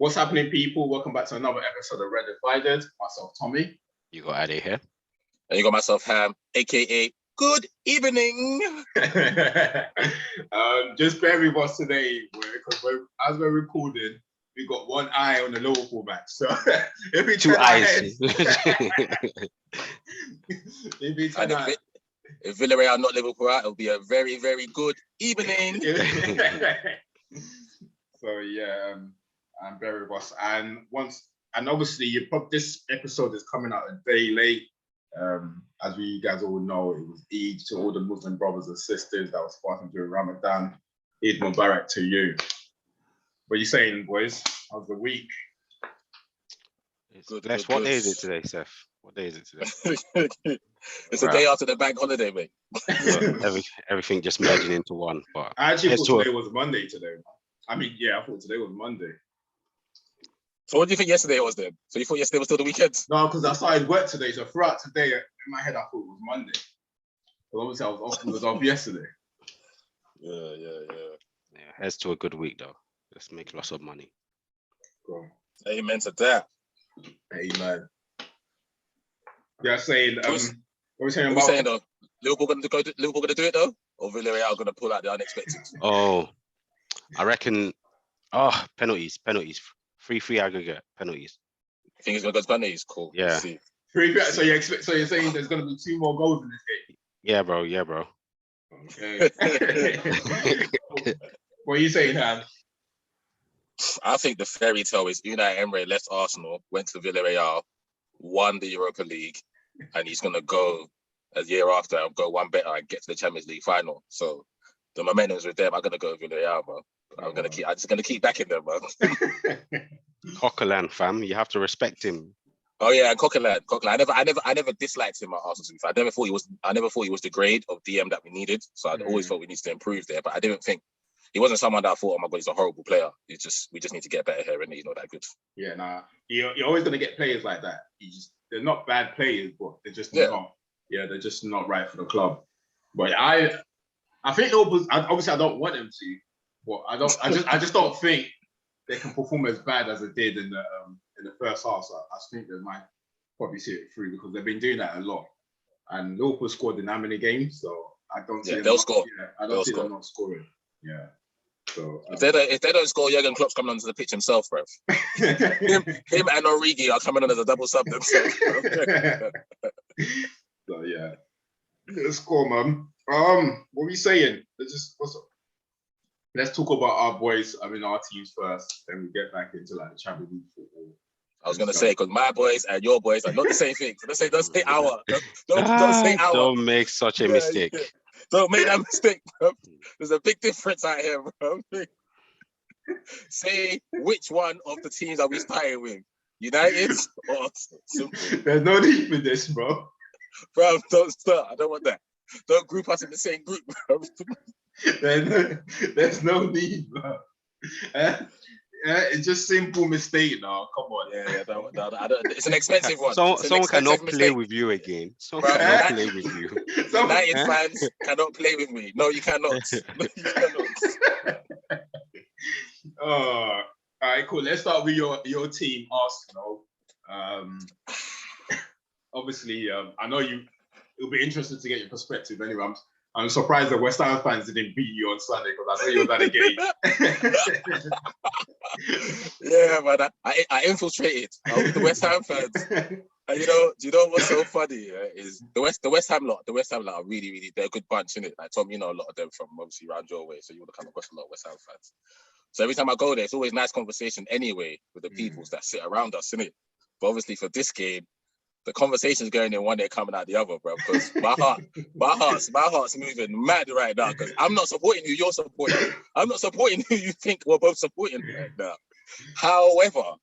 What's happening, people? Welcome back to another episode of Red Divided. Myself, Tommy. You got Addy here. And you got myself, Ham, aka Good Evening. Just bear with us today, because as we're recording, we got one eye on the Liverpool match. So if we Two eyes. If Villarreal not Liverpool out, it'll be a very, very good evening. So yeah, I'm very with us. And obviously this episode is coming out a day late. As you guys all know, it was Eid to all the Muslim brothers and sisters that was fasting during Ramadan. Eid Mubarak to you. What are you saying, boys? How's the week? Good. What day is it today, Seth? What day is it today? It's the day after the bank holiday, mate. Everything just merging into one. But I actually thought today was Monday today. I thought today was Monday. So what do you think yesterday was then? So you thought yesterday was still the weekend? No, because I started work today. So throughout today, in my head, I thought it was Monday. But obviously, I was off yesterday. Yeah. Here's to a good week, though. Let's make lots of money. Cool. Amen to that. Amen. Yeah, saying. What are we saying about? Saying, though? Liverpool gonna do it though, or Villarreal gonna pull out the unexpected? Oh, I reckon. Oh, penalties. 3-3 aggregate penalties. You think it's gonna go to penalties? Cool. Yeah. See. So you're saying there's gonna be 2 more goals in this game? Yeah, bro. Okay. What are you saying, Han? I think the fairy tale is Unai Emery left Arsenal, went to Villarreal, won the Europa League, and he's gonna go a year after and go one better and get to the Champions League final. So the momentum's with them. I'm gonna go Villarreal, bro. I'm just gonna keep backing them, bro. Coquelin, fam, you have to respect him. Oh yeah, and Coquelin. I never disliked him at Arsenal. I never thought he was the grade of DM that we needed. So I always thought we needed to improve there. But I didn't think he wasn't someone that I thought, oh my god, he's a horrible player. We just need to get better here, and he's not that good. Yeah, nah. You're always gonna get players like that. They're not bad players, but they're just not. Yeah, they're just not right for the club. But I think obviously I don't want them to. But I just don't think they can perform as bad as they did in the first half. So I think they might probably see it through because they've been doing that a lot. And Liverpool scored in how many games? So I don't see they'll score. Yeah, I don't see them not scoring. Yeah. So if they don't score, Jurgen Klopp's coming onto the pitch himself, bro. him and Origi are coming on as a double sub themselves. So yeah. Let's go, man. What are we saying? Let's talk about our boys. Our teams first. Then we get back into the Champions League football. I was gonna say because my boys and your boys are not the same thing. So don't say our. Don't say our. Don't make such a mistake. Yeah. Don't make that mistake, bro. There's a big difference out here, bro. Say which one of the teams are we starting with? United or Simple? There's no need for this, bro. Bro, don't start. I don't want that. Don't group us in the same group, bro. There's no need, bro. It's just simple mistake now. Come on. Yeah. I don't, it's an expensive one. Someone cannot play with you again. Someone cannot play with you. United fans cannot play with me. No, you cannot. No, you cannot. All right, cool. Let's start with your team, Arsenal. Obviously, I know it'll be interesting to get your perspective. Anyway, I'm surprised that West Ham fans didn't beat you on Sunday because I know you was at a game. Yeah, man. I infiltrated with the West Ham fans. And you know what's so funny is the West Ham lot are really, really, they're a good bunch, innit? Like Tom, you know a lot of them from obviously around your way, so you would have come across a lot of West Ham fans. So every time I go there, it's always nice conversation anyway with the peoples that sit around us, innit? But obviously for this game, the conversation's going in one day, coming out the other, bro. Because my heart's moving mad right now. Because I'm not supporting you, you're supporting. I'm not supporting who you think we're both supporting right now. However,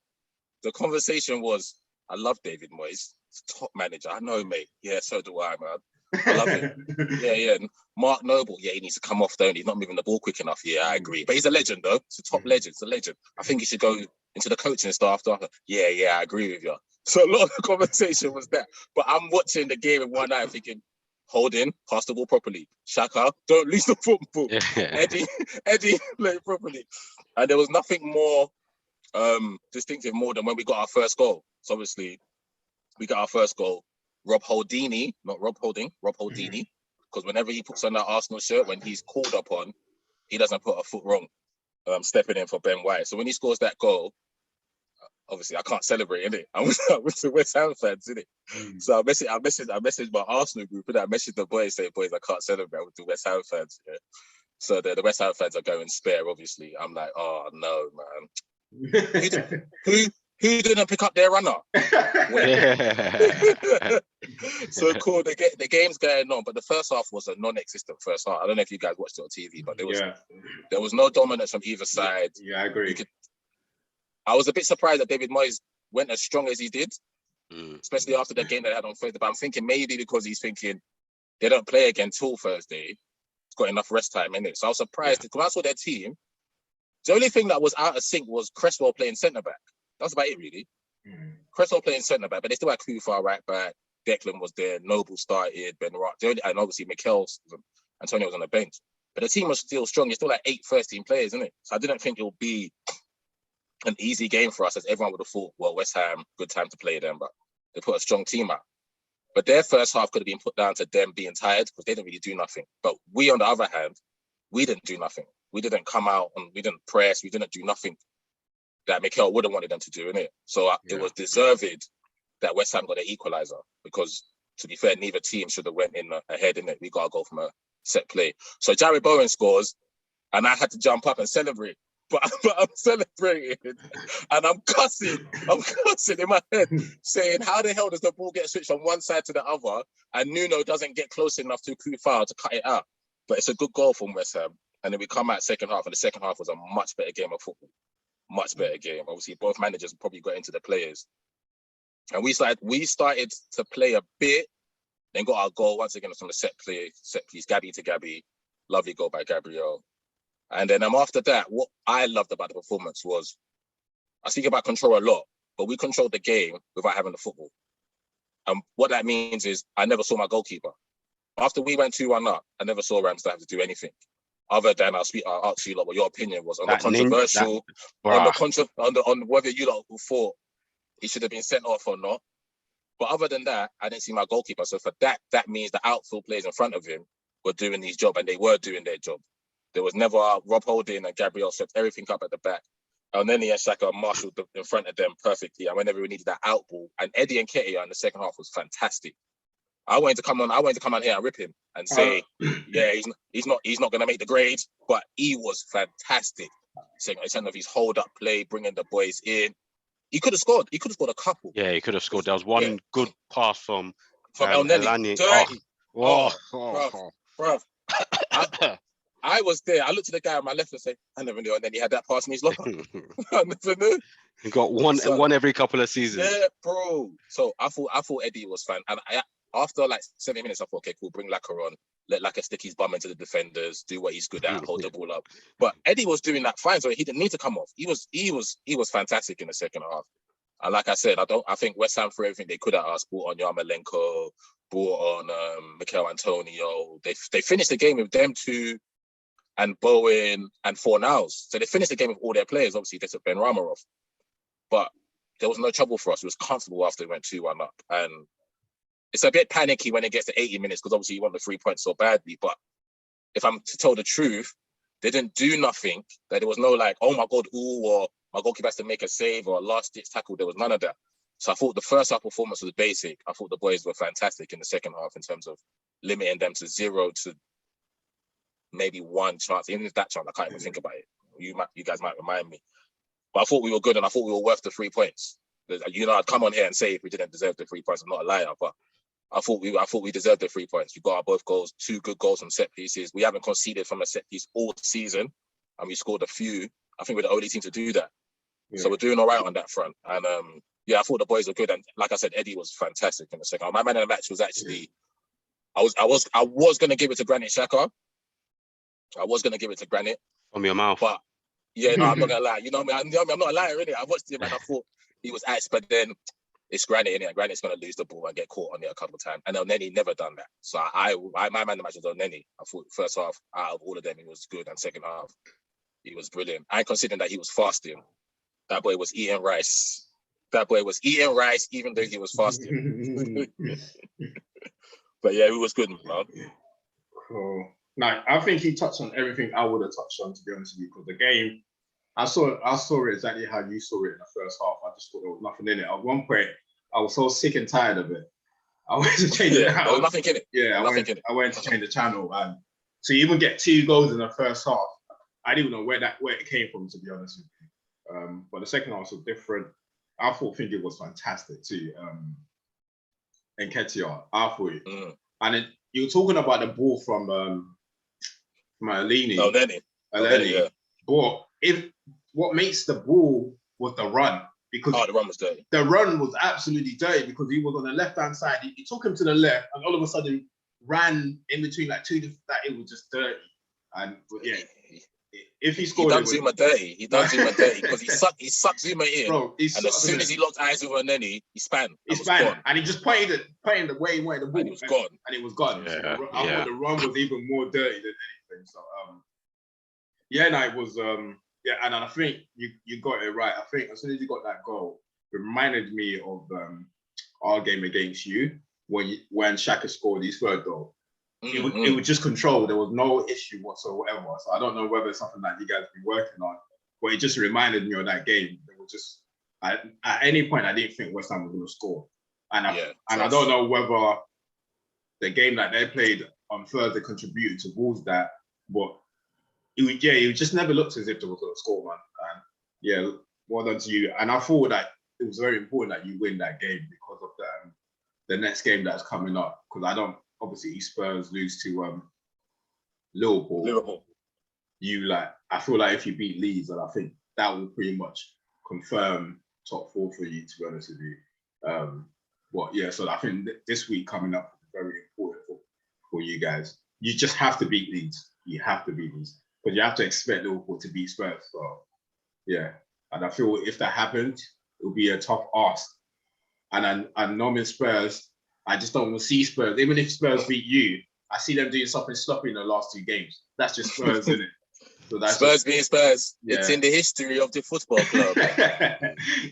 the conversation was, I love David Moyes, top manager. I know, mate. Yeah, so do I, man. I love him. Yeah. Mark Noble, yeah, he needs to come off, don't he? He's not moving the ball quick enough. Yeah, I agree. But he's a legend, though. He's a top legend. He's a legend. I think he should go into the coaching staff. Yeah, I agree with you. So a lot of the conversation was that. But I'm watching the game in one eye thinking, hold in, pass the ball properly. Xhaka, don't lose the football. Eddie, play it properly. And there was nothing more distinctive more than when we got our first goal. So obviously, we got our first goal. Rob Holdini, not Rob Holding, Rob Holdini, because whenever he puts on that Arsenal shirt, when he's called upon, he doesn't put a foot wrong, stepping in for Ben White. So when he scores that goal, obviously I can't celebrate, innit? I was the West Ham fans, innit? So I messaged my Arsenal group, and I messaged the boys saying, boys, I can't celebrate with the West Ham fans. Yeah? So the West Ham fans are going spare, obviously. I'm like, oh no, man. Who didn't pick up their runner? So cool. The game's going on, but the first half was a non-existent first half. I don't know if you guys watched it on TV, but there was no dominance from either side. Yeah, I agree. I was a bit surprised that David Moyes went as strong as he did, especially after the game they had on Thursday. But I'm thinking maybe because he's thinking they don't play again till Thursday, he's got enough rest time in it. So I was surprised because I saw their team. The only thing that was out of sync was Cresswell playing centre back. That's about it, really. Cresswell playing centre back, but they still had Kufa right back. Declan was there. Noble started. Ben Rock, and obviously Antonio was on the bench. But the team was still strong. It's still like 8 first-team players, isn't it? So I didn't think it would be an easy game for us, as everyone would have thought. Well, West Ham, good time to play them, but they put a strong team out. But their first half could have been put down to them being tired because they didn't really do nothing. But we, on the other hand, we didn't do nothing. We didn't come out and we didn't press. We didn't do nothing that Mikel would have wanted them to do, innit? So it was deserved that West Ham got an equaliser because, to be fair, neither team should have went in ahead, innit? We got to go from a set play. So Jared Bowen scores, and I had to jump up and celebrate. But I'm celebrating, and I'm cussing in my head, saying, how the hell does the ball get switched from one side to the other, and Nuno doesn't get close enough to Kufar to cut it out? But it's a good goal from West Ham. And then we come out second half, and the second half was a much better game of football. Much better game. Obviously, both managers probably got into the players. And we started to play a bit, then got our goal once again from the set piece, Gabby to Gabby. Lovely goal by Gabriel. And then after that, what I loved about the performance was, I speak about control a lot, but we controlled the game without having the football. And what that means is I never saw my goalkeeper. After we went 2-1 up, I never saw Ramsdale have to do anything. Other than I'll ask you what your opinion was on the controversial, on whether you lot thought he should have been sent off or not. But other than that, I didn't see my goalkeeper. So for that means the outfield players in front of him were doing his job, and they were doing their job. There was never Rob Holding and Gabriel set everything up at the back. And then and Xhaka marshaled in front of them perfectly. And whenever we needed that out ball, and Eddie and Nketiah in the second half was fantastic. I wanted to come on here and rip him and say, he's not going to make the grade, but he was fantastic. In terms of his hold up play, bringing the boys in, he could have scored. He could have scored a couple. Yeah, he could have scored. There was one good pass from El Neni. Bro. I was there. I looked at the guy on my left and said, I never knew. And then he had that pass in his locker. I never knew. He got one every couple of seasons. Yeah, bro. So I thought Eddie was fine. And after like 7 minutes, I thought, okay, cool, bring Laka on. Let Laka stick his bum into the defenders, do what he's good at, hold the ball up. But Eddie was doing that fine, so he didn't need to come off. He was fantastic in the second half. And like I said, I think West Ham, for everything they could at us, brought on Yarmolenko, brought on Mikel Antonio. They finished the game with them two and Bowen and Fornals. So they finished the game with all their players. Obviously, they took Ben Rama off. But there was no trouble for us. It was comfortable after we went 2-1 up. And it's a bit panicky when it gets to 80 minutes because obviously you want the 3 points so badly. But if I'm to tell the truth, they didn't do nothing. That there was no like, oh my God, or my goalkeeper has to make a save or a last-ditch tackle. There was none of that. So I thought the first half performance was basic. I thought the boys were fantastic in the second half in terms of limiting them to 0 to maybe 1 chance. Even if that chance, I can't even think about it. You guys might remind me. But I thought we were good and I thought we were worth the 3 points. You know, I'd come on here and say if we didn't deserve the 3 points, I'm not a liar, but I thought we deserved the 3 points. We got our both goals, 2 good goals from set pieces. We haven't conceded from a set piece all season, and we scored a few. I think we're the only team to do that. Yeah. So we're doing all right on that front. And I thought the boys were good. And like I said, Eddie was fantastic in the second. My man of the match was actually, I was going to give it to Granit Xhaka. I was going to give it to Granit. From your mouth. But yeah, no, I'm not going to lie. You know me, I'm not a liar, innit? I watched him and I thought he was ace, but then it's Granit, innit? And Granit's going to lose the ball and get caught on it a couple of times. And El Neni never done that. So my man of the match was El Neni. I thought first half, out of all of them, he was good. And second half, he was brilliant. And considering that he was fasting, That boy was eating rice. That boy was eating rice even though he was fasting. But yeah, it was good, man. Cool. Now, I think he touched on everything I would have touched on, to be honest with you, because the game, I saw it exactly how you saw it in the first half. I just thought there was nothing in it. At one point, I was so sick and tired of it. I went to change it. There was nothing in it. Yeah, I went to change the channel, and to even get 2 goals in the first half, I didn't even know where it came from, to be honest with you. But the second half was different. I think it was fantastic too. Nketiah, I thought it. And then you were talking about the ball from Eleni. Yeah. But what makes the ball was the run, because the run was dirty. The run was absolutely dirty because he was on the left-hand side. He took him to the left, and all of a sudden ran in between like two. That it was just dirty. And yeah, if he scored, he done Zuma dirty. He done Zuma dirty because he sucked Zuma in. Bro, and as soon as he locked eyes with Neni, he span. And he just pointed the way he wanted the ball. And it was gone. And it was gone. Yeah, so I thought the run was even more dirty than anything. So it was and I think you got it right. I think as soon as you got that goal, it reminded me of our game against you when Xhaka scored his third goal. It was just control. There was no issue whatsoever. So I don't know whether it's something that you guys have been working on, but it just reminded me of that game. It was just at any point I didn't think West Ham was going to score, and I don't know whether the game that they played on Thursday contributed towards that, but it just never looked as if they were going to score, man. And yeah, well done to you. And I thought that it was very important that you win that game because of the next game that's coming up. Because obviously Spurs lose to Liverpool. I feel like if you beat Leeds, and I think that will pretty much confirm top 4 for you, to be honest with you. So I think this week coming up is very important for you guys. You just have to beat Leeds. You have to beat Leeds. But you have to expect Liverpool to beat Spurs. So, yeah. And I feel if that happens, it'll be a tough ask. And normally Spurs, I just don't want to see Spurs. Even if Spurs beat you, I see them doing something sloppy in the last 2 games. That's just Spurs, isn't it? So that's Spurs being Spurs. Yeah. It's in the history of the football club.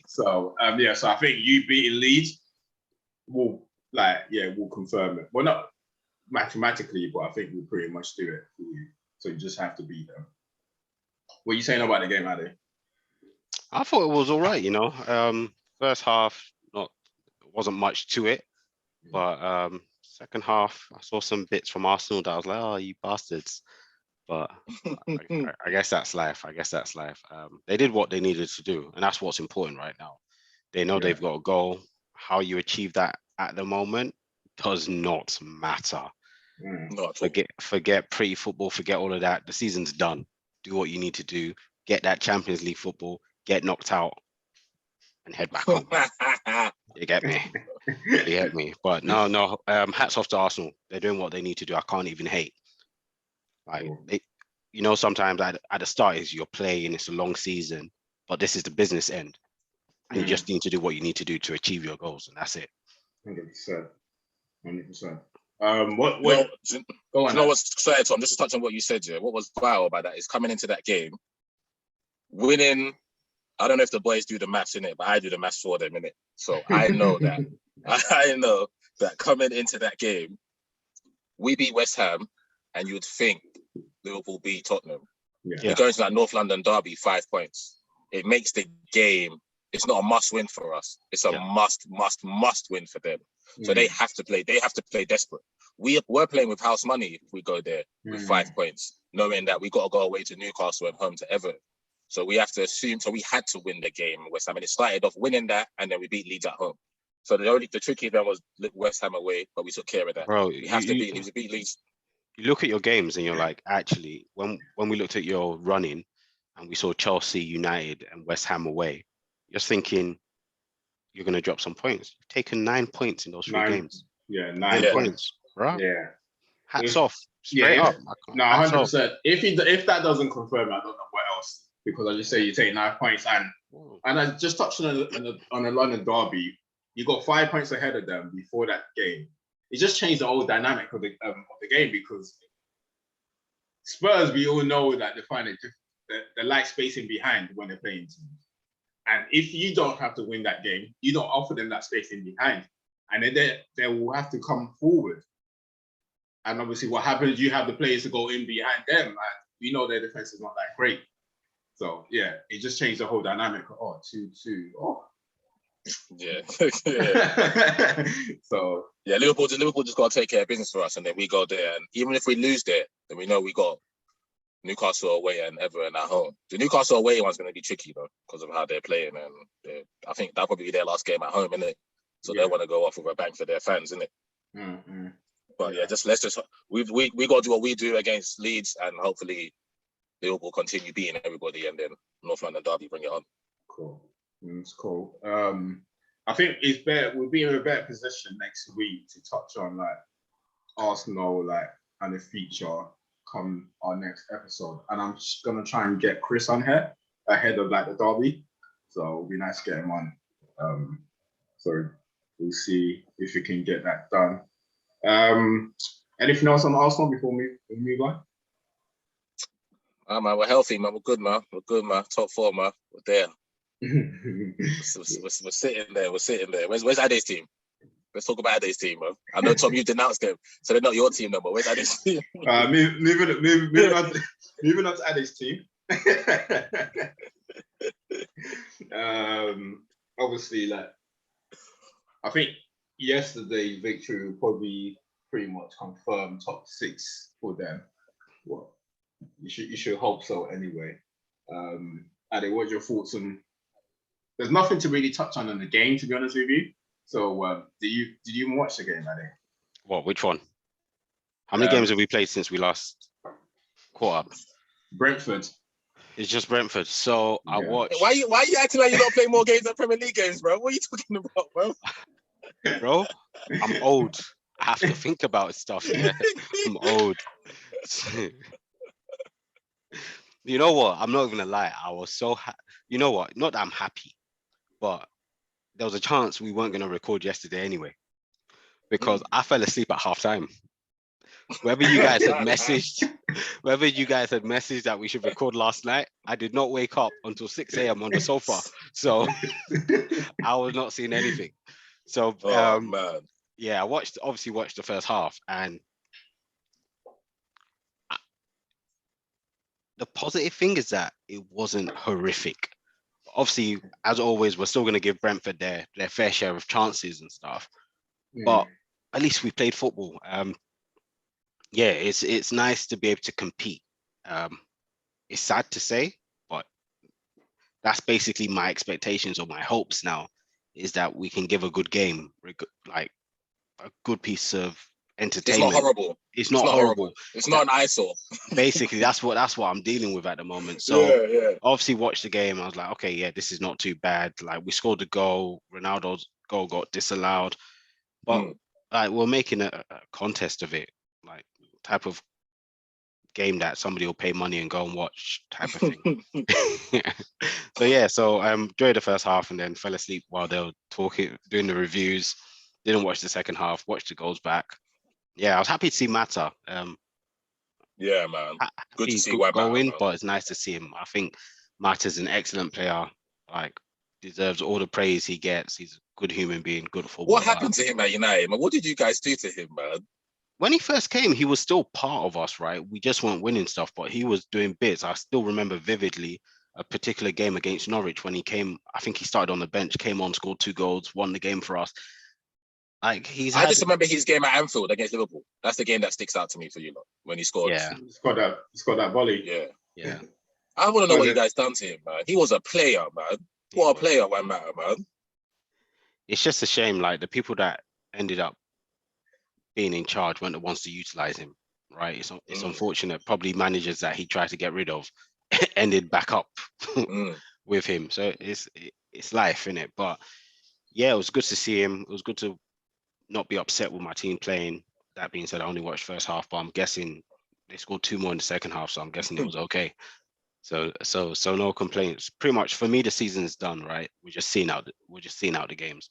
So, so I think you beating Leeds will confirm it. Well, not mathematically, but I think we'll pretty much do it for you. So you just have to beat them. What are you saying about the game, Ade? I thought it was all right, First half, wasn't much to it. But second half, I saw some bits from Arsenal that I was like, oh, you bastards. But I guess that's life. They did what they needed to do. And that's what's important right now. They know they've got a goal. How you achieve that at the moment does not matter. Forget pretty football, forget all of that. The season's done. Do what you need to do. Get that Champions League football, get knocked out, and head back home. You get me? But no. Hats off to Arsenal. They're doing what they need to do. I can't even hate. Sometimes at the start is you're playing, it's a long season, but this is the business end. And you just need to do what you need to do to achieve your goals, and that's it. 100%. What's exciting, Tom? Just to touch on what you said, what was vital about that is coming into that game, winning. I don't know if the boys do the maths in it, but I do the maths for them in it. So I know that coming into that game, we beat West Ham, and you would think Liverpool beat Tottenham. You're going to that North London derby, 5 points. It makes the game. It's not a must win for us. It's a must win for them. So they have to play. They have to play desperate. We're playing with house money if we go there with 5 points, knowing that we got to go away to Newcastle and home to Everton. So we have to assume. So we had to win the game in West Ham, and it started off winning that, and then we beat Leeds at home. So the tricky thing was West Ham away, but we took care of that. Bro, we have to beat Leeds. You look at your games and you're like, actually, when we looked at your running and we saw Chelsea, United, and West Ham away, you're thinking you're going to drop some points. You've taken 9 points in those 3 games. Yeah, 9 points, right? Yeah. Hats off. Straight up. No, 100%. If that doesn't confirm, I don't know what else. Because I just say you take 9 points, and I just touched on a London derby. You got 5 points ahead of them before that game. It just changed the whole dynamic of the game, because Spurs, we all know that they find it they like spacing behind when they're playing teams. And if you don't have to win that game, you don't offer them that space in behind. And then they will have to come forward. And obviously what happens, you have the players to go in behind them. And we know their defense is not that great. So, yeah, it just changed the whole dynamic. Oh, 2-2. Oh. Yeah. So, yeah, Liverpool just got to take care of business for us. And then we go there. And even if we lose there, then we know we got Newcastle away and Everton at home. The Newcastle away one's going to be tricky, though, because of how they're playing. And I think that'll probably be their last game at home, isn't it? So they want to go off with a bang for their fans, isn't it? mm-hmm. But yeah, we got to do what we do against Leeds, and hopefully Liverpool continue beating everybody, and then North London derby bring it on. Cool, it's cool. I think it's better. We'll be in a better position next week to touch on like Arsenal, like and the feature come our next episode. And I'm just gonna try and get Chris on here ahead of like the derby, so it'll be nice to get him on. So we'll see if we can get that done. Anything else on Arsenal before we move on? Man, we're healthy, man. We're good, man. Top 4, man. We're there. we're sitting there. Where's Ade's team? Let's talk about Ade's team, man. I know, Tom, you denounced them, so they're not your team no more. Where's Ade's team? Moving on to Ade's team. Obviously, like I think yesterday's victory will probably pretty much confirm top 6 for them. Well, you should hope so anyway. Ade, what's your thoughts on? There's nothing to really touch on in the game, to be honest with you. So, did you even watch the game, Ade? What? Which one? How many games have we played since we last caught up? Brentford. It's just Brentford. So I watched. Why you acting like you don't play more games than Premier League games, bro? What are you talking about, bro? Bro, I'm old. I have to think about stuff. Yeah, I'm old. You know what? I'm not even gonna lie. I was so you know what? Not that I'm happy, but there was a chance we weren't gonna record yesterday anyway, because I fell asleep at halftime. Whether you guys had messaged that we should record last night, I did not wake up until 6 a.m. on the sofa, so I was not seeing anything. So man. Yeah, I obviously watched the first half, and the positive thing is that it wasn't horrific. Obviously, as always, we're still going to give Brentford their fair share of chances and stuff, but at least we played football. Yeah, it's nice to be able to compete. It's sad to say, but that's basically my expectations or my hopes now, is that we can give a good game, like a good piece of entertainment. It's not horrible. It's not horrible. It's not an eyesore. Basically, that's what I'm dealing with at the moment. So obviously watched the game. I was like, okay, yeah, this is not too bad. Like, we scored the goal. Ronaldo's goal got disallowed, but like, we're making a contest of it, like type of game that somebody will pay money and go and watch type of thing. So I enjoyed the first half and then fell asleep while they were doing the reviews. Didn't watch the second half, watched the goals back. Yeah, I was happy to see Mata. Yeah, man. Good to see Mata go in, but it's nice to see him. I think Mata's an excellent player. Like, deserves all the praise he gets. He's a good human being, good footballer. What happened to him at United, man? What did you guys do to him, man? When he first came, he was still part of us, right? We just weren't winning stuff, but he was doing bits. I still remember vividly a particular game against Norwich when he came. I think he started on the bench, came on, scored 2 goals, won the game for us. Like, I just remember his game at Anfield against Liverpool. That's the game that sticks out to me for you lot, when he scored. Yeah, he scored that volley. Yeah. I want to know what you guys done to him, man. He was a player, man. What a player, man. It's just a shame, like, the people that ended up being in charge weren't the ones to utilize him, right? It's unfortunate. Probably managers that he tried to get rid of ended back up with him. So it's life, innit? But yeah, it was good to see him. It was good to not be upset with my team playing. That being said, I only watched first half, but I'm guessing they scored 2 more in the second half, so I'm guessing it was okay. So no complaints. Pretty much for me, the season's done, right? We're just seeing out the games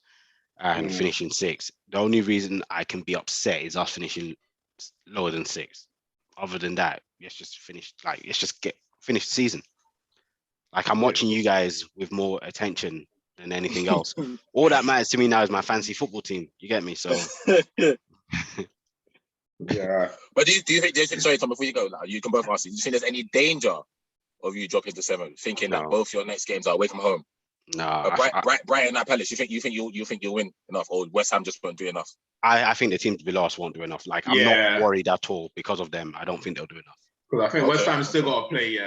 and finishing 6th. The only reason I can be upset is us finishing lower than 6th. Other than that, let's just finish the season. Like I'm watching you guys with more attention than anything else. All that matters to me now is my fancy football team. You get me? So Yeah. But do you think? Sorry, Tom. Before you go, like, you can both answer. Do you think there's any danger of you dropping to 7th, thinking that both your next games are away from home? No, Brighton at Palace. You think you'll win enough, or West Ham just won't do enough? I think the team to be last won't do enough. Like I'm not worried at all because of them. I don't think they'll do enough. Because I think West Ham still got to play.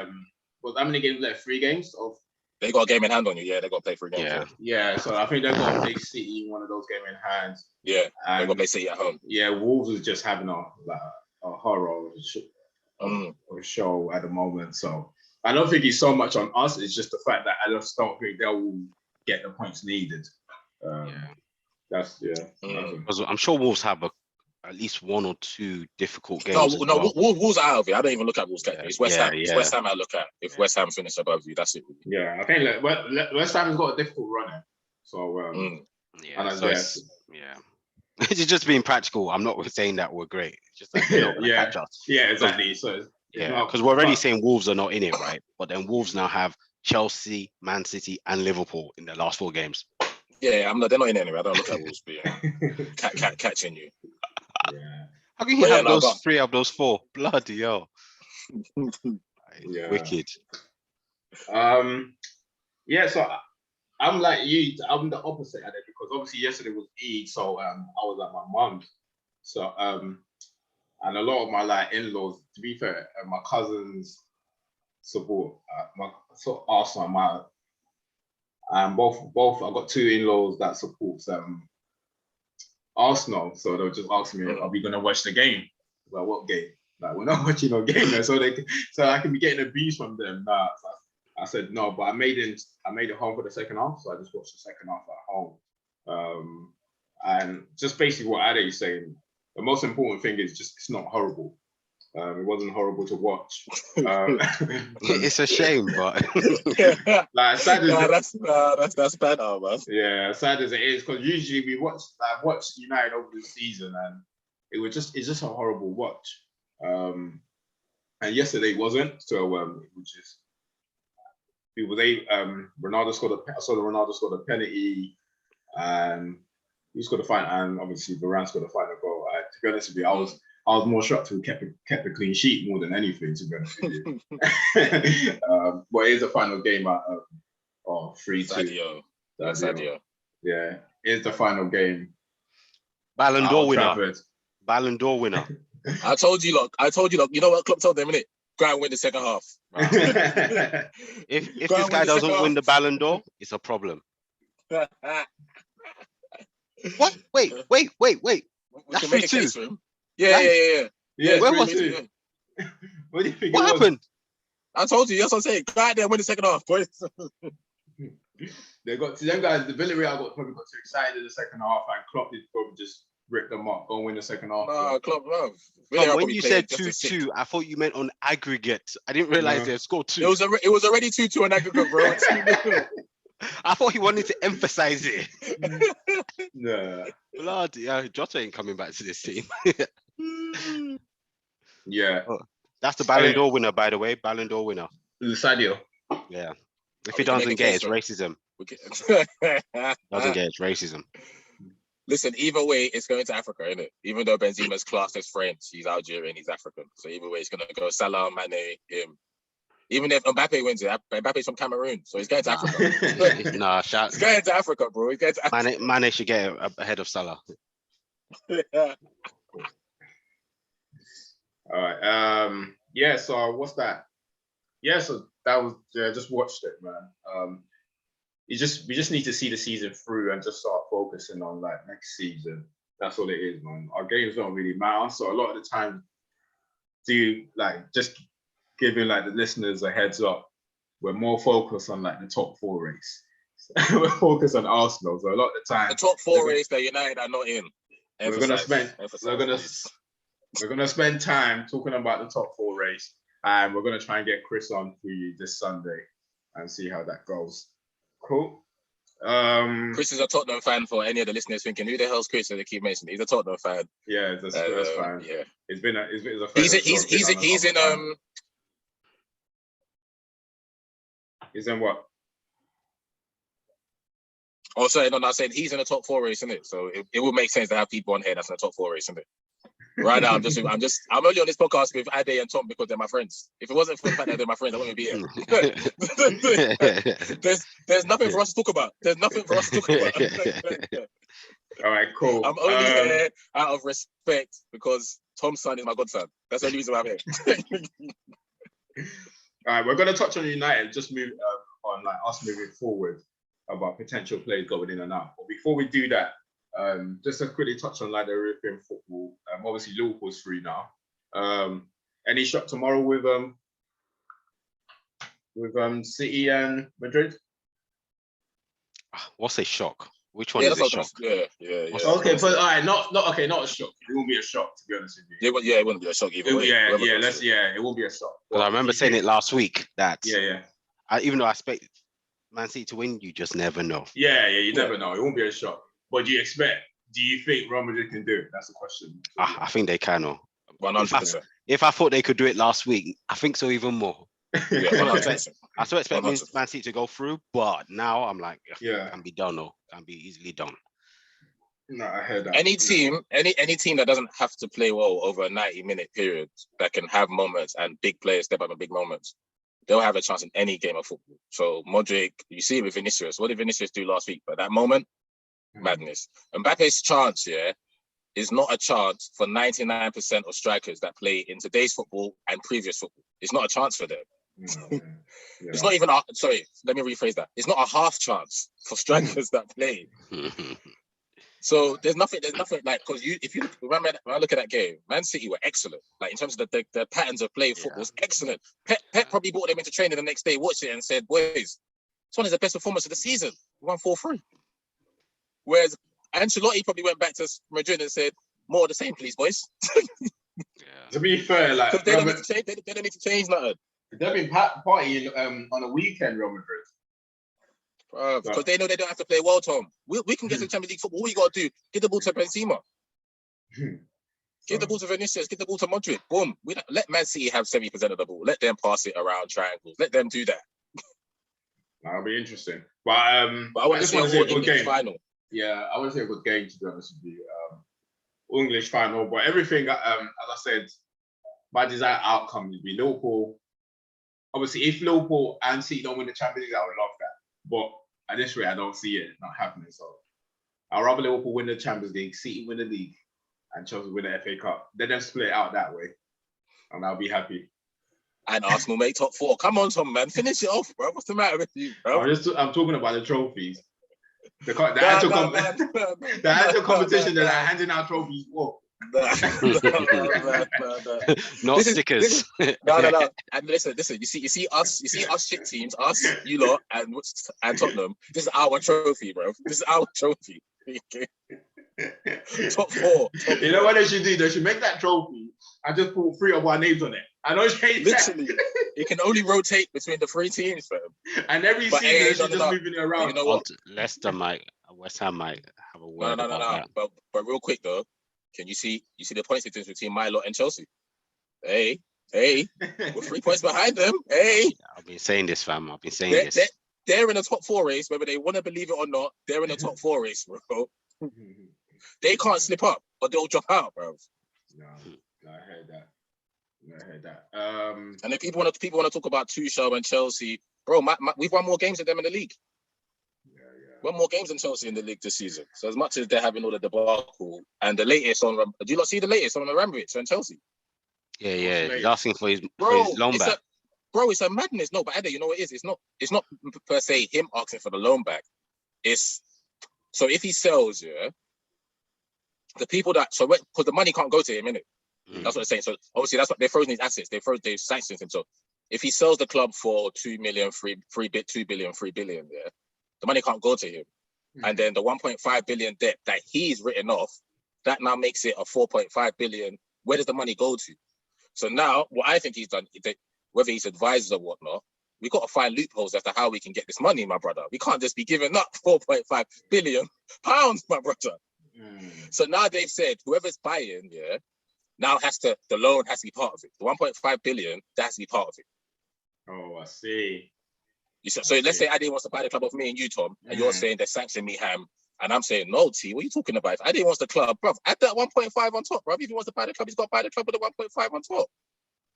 Well, how many games left? 3 games of. They got a game in hand on you. Yeah, they got to play 3 games. Yeah. So I think they've got to play City, one of those games in hand. Yeah, they got to play City at home. Yeah, Wolves is just having a horror of a show at the moment. So I don't think it's so much on us. It's just the fact that I just don't think they will get the points needed. Because I'm sure Wolves have at least 1 or 2 difficult games. No, Wolves are out of it. I don't even look at Wolves. It's West Ham. It's West Ham I look at. If West Ham finish above you, that's it. Yeah, I think West Ham has got a difficult run. So it's just being practical. I'm not saying that we're great. It's just like catch us. Yeah, exactly. So because we're already saying Wolves are not in it, right? But then Wolves now have Chelsea, Man City, and Liverpool in their last 4 games. Yeah, they're not in it anyway. I don't look at Wolves, but catching you. Yeah. How can you have those 3 of those 4? Bloody hell. Wicked. So I'm like you. I'm the opposite at it because obviously yesterday was Eid, so I was at my mum's. So and a lot of my in-laws, to be fair, my cousins support Arsenal. Both I got 2 in-laws that supports Arsenal, so they'll just ask me, "Are we gonna watch the game?" Well, what game? Like we're not watching no game, so I can be getting abuse from them. Nah, so I said no, but I made it home for the second half, so I just watched the second half at home. And just basically what Ade is saying, the most important thing is just it's not horrible. It wasn't horrible to watch. It's a shame, but sad as that's better, man. Yeah, sad as it is, because usually I've watched United over the season, and it's just a horrible watch. And yesterday wasn't. So Ronaldo scored Ronaldo scored a penalty, and he scored a final, and obviously Varane scored a final goal. To be honest with you, I was more shocked who kept a clean sheet more than anything, to be honest with you. But it is a final game at 3-2. Sadio. Yeah, it is the final game. Ballon d'Or winner. Ballon d'Or winner. I told you, look. You know what Klopp told them, innit? Go and win the second half. If this guy doesn't win the Ballon d'Or, it's a problem. What? Wait. That's 3-2. Yeah. Where was it? What do you think? What happened? I told you. That's what I'm saying. Go out there and win the second half, boys. They got to them guys. The Villarreal probably got too excited in the second half, and Klopp did probably just rip them up, go and win the second half. No, Klopp, love. When you said 2-2, I thought you meant on aggregate. I didn't realize they had scored 2. It was already 2-2 on aggregate, bro. I thought he wanted to emphasize it. Yeah. Bloody hell, Jota ain't coming back to this team. Yeah. That's the Ballon d'Or winner, by the way. Ballon d'Or winner. Sadio. Yeah. If he doesn't get it, it's racism. Doesn't get it, it's racism. Listen, either way, it's going to Africa, isn't it? Even though Benzema's classed as French, he's Algerian, he's African. So either way, it's going to go Salah, Mane, him. Even if Mbappe wins it, Mbappe's from Cameroon, so he's going to Africa. He's going to Africa, bro. He's going to Africa. Mane should get it ahead of Salah. All right. Yeah. So what's that? Yeah. So that was just watched it, man. We just need to see the season through and just start focusing on next season. That's all it is, man. Our games don't really matter. So a lot of the time, just giving the listeners a heads up. We're more focused on the top 4 race. We're focused on Arsenal. So a lot of the time, the top 4 race that United are not in. We're gonna spend time talking about the top 4 race, and we're gonna try and get Chris on for you this Sunday and see how that goes. Cool. Chris is a Tottenham fan. For any of the listeners thinking, who the hell's Chris? They keep mentioning he's a Tottenham fan. Yeah, he's a Spurs fan. Yeah, he's a he's in He's in what? Oh, sorry, no, I'm saying he's in the top 4 race, isn't it? So it would make sense to have people on here that's in the top 4 race, isn't it? Right now, I'm only on this podcast with Ade and Tom because they're my friends. If it wasn't for the fact that they're my friends, I wouldn't be here. There's nothing for us to talk about. There's nothing for us to talk about. All right, cool. I'm only here out of respect because Tom's son is my godson. That's the only reason why I'm here. All right, we're going to touch on United, just move on like us moving forward about potential players going in and out. But before we do that, just to quickly touch on like the European football. Obviously, Liverpool's free now. Any shot tomorrow with City and Madrid? What's a shock? Which one is a shock? Yeah. Okay, but all right, not a shock. It won't be a shock, to be honest with you. It wouldn't be a shock either way. It won't be a shock. Because I remember saying it last week that even though I expect Man City to win, you just never know. You never know. It won't be a shock. But do you think Real Madrid can do it? That's the question. I think they can. 100%. If I thought they could do it last week, I think so even more. Yeah, 100%. I still expect Man City to go through, but now I'm like, it can be done or can be easily done. No, I heard that. Any team that doesn't have to play well over a 90-minute period, that can have moments and big players step up in big moments, they'll have a chance in any game of football. So Modric, you see it with Vinicius. What did Vinicius do last week? But that moment, madness. Mbappe's chance, is not a chance for 99% of strikers that play in today's football and previous football. It's not a chance for them. It's not even sorry, let me rephrase that. It's not a half chance for strikers that play. So there's nothing like, because if you remember when I look at that game, Man City were excellent. Like in terms of the patterns of playing football was excellent. Pep probably brought them into training the next day, watched it and said, boys, this one is the best performance of the season. We won 4-3. Whereas Ancelotti probably went back to Madrid and said, more of the same, please, boys. To be fair, like they don't need to change nothing. They've been partying on a weekend, Real Madrid. Because they know they don't have to play well, Tom. We can get to Champions League football. All you got to do, get the ball to Benzema. Get the ball to Vinicius. Get the ball to Modric. Boom. Let Man City have 70% of the ball. Let them pass it around triangles. Let them do that. That'll be interesting. But I just want to see a good game. Final. Yeah, I want to see a good game, to be honest with you. English final, but everything, as I said, my desired outcome would be Liverpool. Obviously, if Liverpool and City don't win the Champions League, I would love that. But at this rate, I don't see it not happening. So I'd rather Liverpool win the Champions League, City win the league, and Chelsea win the FA Cup. Then they'll split it out that way, and I'll be happy. And Arsenal make top 4. Come on, Tom, man, finish it off, bro. What's the matter with you, bro? I'm talking about the trophies. The actual competition that are handing out trophies for. Not stickers. No. And listen. You see us shit teams, us, you lot, and Tottenham. This is our trophy, bro. This is our trophy. Top 4. You know what they should do? They should make that trophy and just put 3 of our names on it. I know literally, it can only rotate between the 3 teams, fam. And every season they should just moving it around. You know what? West Ham might have a word about that. But real quick though, can you see the points difference between my lot and Chelsea? Hey, we're 3 points behind them. Hey, I've been saying this, fam. I've been saying this. They're in the top 4 race, whether they want to believe it or not. They're in the top 4 race, bro. They can't slip up, or they'll drop out, bro. No, I heard that. And if people want to talk about Tuchel and Chelsea, bro, we've won more games than them in the league. Won more games than Chelsea in the league this season. So as much as they're having all the debacle, and the latest on, do you not see the latest on Abramovich and Chelsea? Yeah. He's asking for his loan back. It's a madness. No, but Ade, you know what it is? It's not per se him asking for the loan back. It's so if he sells, the people that because the money can't go to him, innit? That's what they're saying. So obviously that's what they're frozen his assets. They've sanctioned him. So if he sells the club for 2 million, 2 billion, 3 billion, the money can't go to him. And then the 1.5 billion debt that he's written off, that now makes it a 4.5 billion. Where does the money go to? So now what I think he's done, whether he's advisors or whatnot, we got to find loopholes as to how we can get this money, my brother. We can't just be giving up 4.5 billion pounds, my brother. So now they've said whoever's buying, now the loan has to be part of it. The 1.5 billion, that has to be part of it. Oh, I see. So let's say Ade wants to buy the club of me and you, Tom, and you're saying they're sanctioning me, Ham, and I'm saying, no, T, what are you talking about? If Ade wants the club, bruv, add that 1.5 on top, bruv. If he wants to buy the club, he's got to buy the club with the 1.5 on top.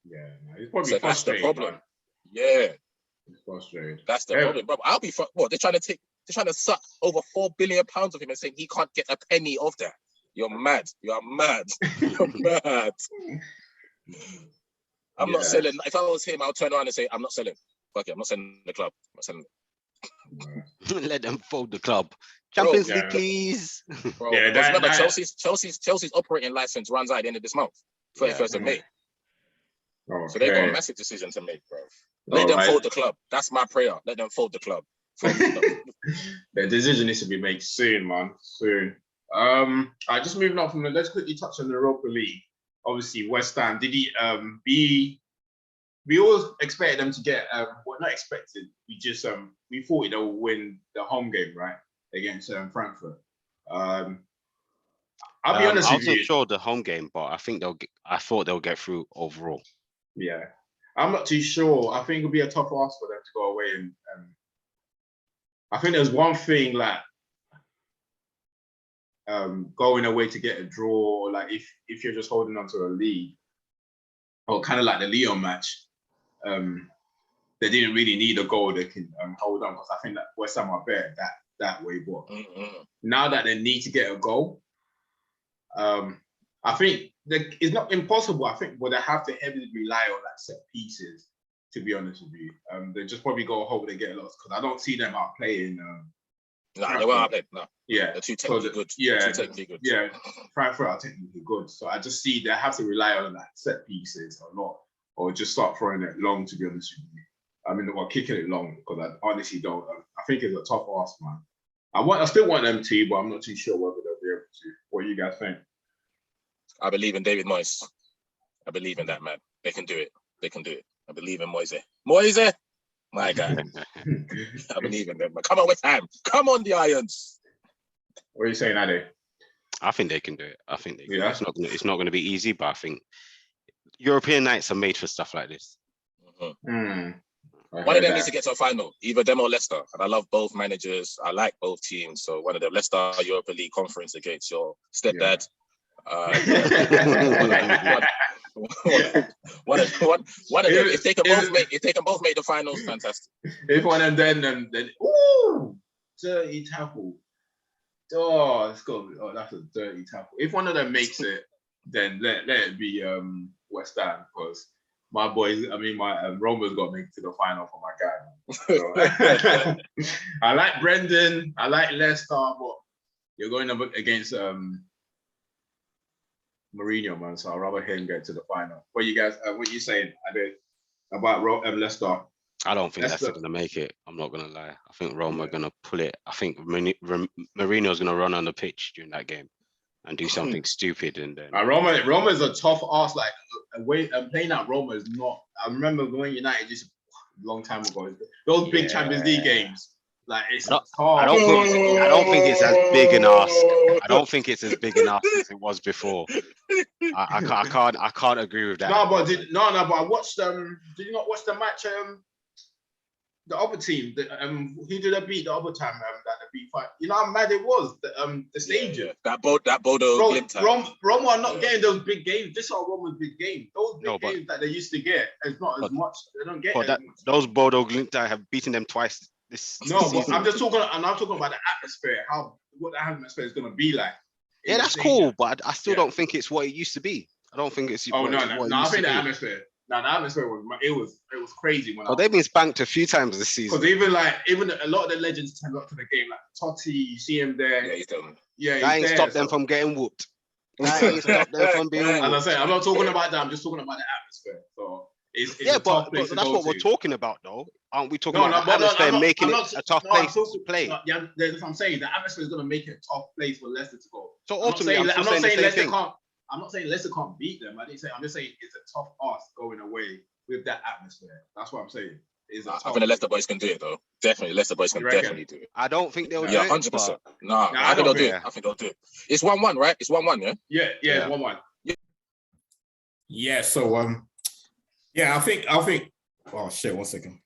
Yeah, it's probably So frustrated. that's the problem. Man. Yeah. It's frustrated. That's the problem, bro. I'll be what they're trying to suck over £4 billion of him and saying he can't get a penny of that. You're mad. You're mad. You're mad. I'm not selling. If I was him, I'll turn around and say, I'm not selling. Fuck it, I'm not selling the club. I'm not selling it. Let them fold the club. Champions League, please. Bro, remember, Chelsea's operating license runs out at the end of this month, 31st of May. Okay. So they've got a massive decision to make, bro. Let them fold the club. That's my prayer. Let them fold the club. The decision needs to be made soon, man. Soon. Just moving on from the. Let's quickly touch on the Europa League. Obviously, West Ham. Did he we all expected them to get well, not expected. We thought they would win the home game, right, against Frankfurt. I'll be honest with you. I wasn't sure the home game, but I thought they'll get through overall. Yeah, I'm not too sure. I think it'll be a tough ask for them to go away, and I think there's one thing like going away to get a draw, like if you're just holding on to a lead, or kind of like the Lyon match, they didn't really need a goal. They can hold on, because I think that West Ham are better that way. But now that they need to get a goal, I think it's not impossible. I think they have to heavily rely on like set pieces. To be honest with you, they just probably go hope they get lost, because I don't see them out playing. No, they won't outplay. No. Yeah, they're too technically good. Yeah, too technically good. Yeah, Frankfurt are technically good. So I just see they have to rely on that set pieces a lot, or just start throwing it long. To be honest with you, I mean, or kicking it long, because I honestly don't. I think it's a tough ask, man. I still want them to, but I'm not too sure whether they'll be able to. What do you guys think? I believe in David Moyes. I believe in that man. They can do it. They can do it. I believe in Moise. Moise, my guy. I believe in them. Come on, West Ham. Come on, the Irons. What are you saying, Ade? I think they can do it. I think they can. Yeah. It's not going to be easy, but I think European nights are made for stuff like this. One of them needs to get to a final, either them or Leicester. And I love both managers. I like both teams. So one of them, Leicester Europa League conference against your stepdad. One of them. If they can both make the finals, fantastic. If one of them, then ooh, dirty tackle. Oh, let's go. Oh, that's a dirty tackle. If one of them makes it, then let it be West Ham, because my boys, my Roma's got to make it to the final for my guy. So, I like Brendan, I like Leicester, but you're going up against Mourinho, man. So I'd rather him get to the final. What you guys? What you saying, Ade, about Leicester? I don't think Leicester going to make it. I'm not going to lie. I think Roma are going to pull it. I think Mourinho's going to run on the pitch during that game and do something stupid. And then Roma is a tough ass. Like playing at Roma is not. I remember going United just a long time ago. Those big Champions League games. Like it's tough. I don't think it's as big an ask. I don't think it's as big an ask as it was before. I can't agree with that. No, but I watched. Did you not watch the match? The other team, who did they beat the other time? That they beat five. You know how mad it was. The stadium. Yeah. That Bodo Glimt. Roma are not getting those big games. This are Roma's big games. Those big games that they used to get, it's not as much. They don't get. Those Bodo Glimt have beaten them twice. But I'm just talking. I'm talking about the atmosphere. What the atmosphere is going to be like. Yeah, that's cool, but I still don't think it's what it used to be. I don't think it's. Oh no! I think the atmosphere. No, the atmosphere was crazy when. They've been spanked a few times this season. Because even a lot of the legends turn up to the game, like Totti, you see him there. Yeah, he's done. Yeah, that ain't stopped them from getting whooped. That ain't stopped them from being whooped. As I say, I'm not talking about that. I'm just talking about the atmosphere. So it's a tough place to that's go what we're talking about, though. Aren't we talking about the atmosphere making it a tough place to play? Yeah, that's what I'm saying. The atmosphere is going to make it a tough place for Leicester to go. So ultimately, I'm not saying Leicester can't. I'm not saying Leicester can't beat them. I'm just saying it's a tough ask going away with that atmosphere. That's what I'm saying. I think the Leicester boys can do it, though. Definitely, Leicester boys can definitely do it. I don't think they'll do it. Yeah, 100%. No, I think they'll do it. I think they'll do it. It's 1-1, right? It's 1-1, yeah? Yeah, it's 1-1. Yeah, so I think oh shit, 1 second.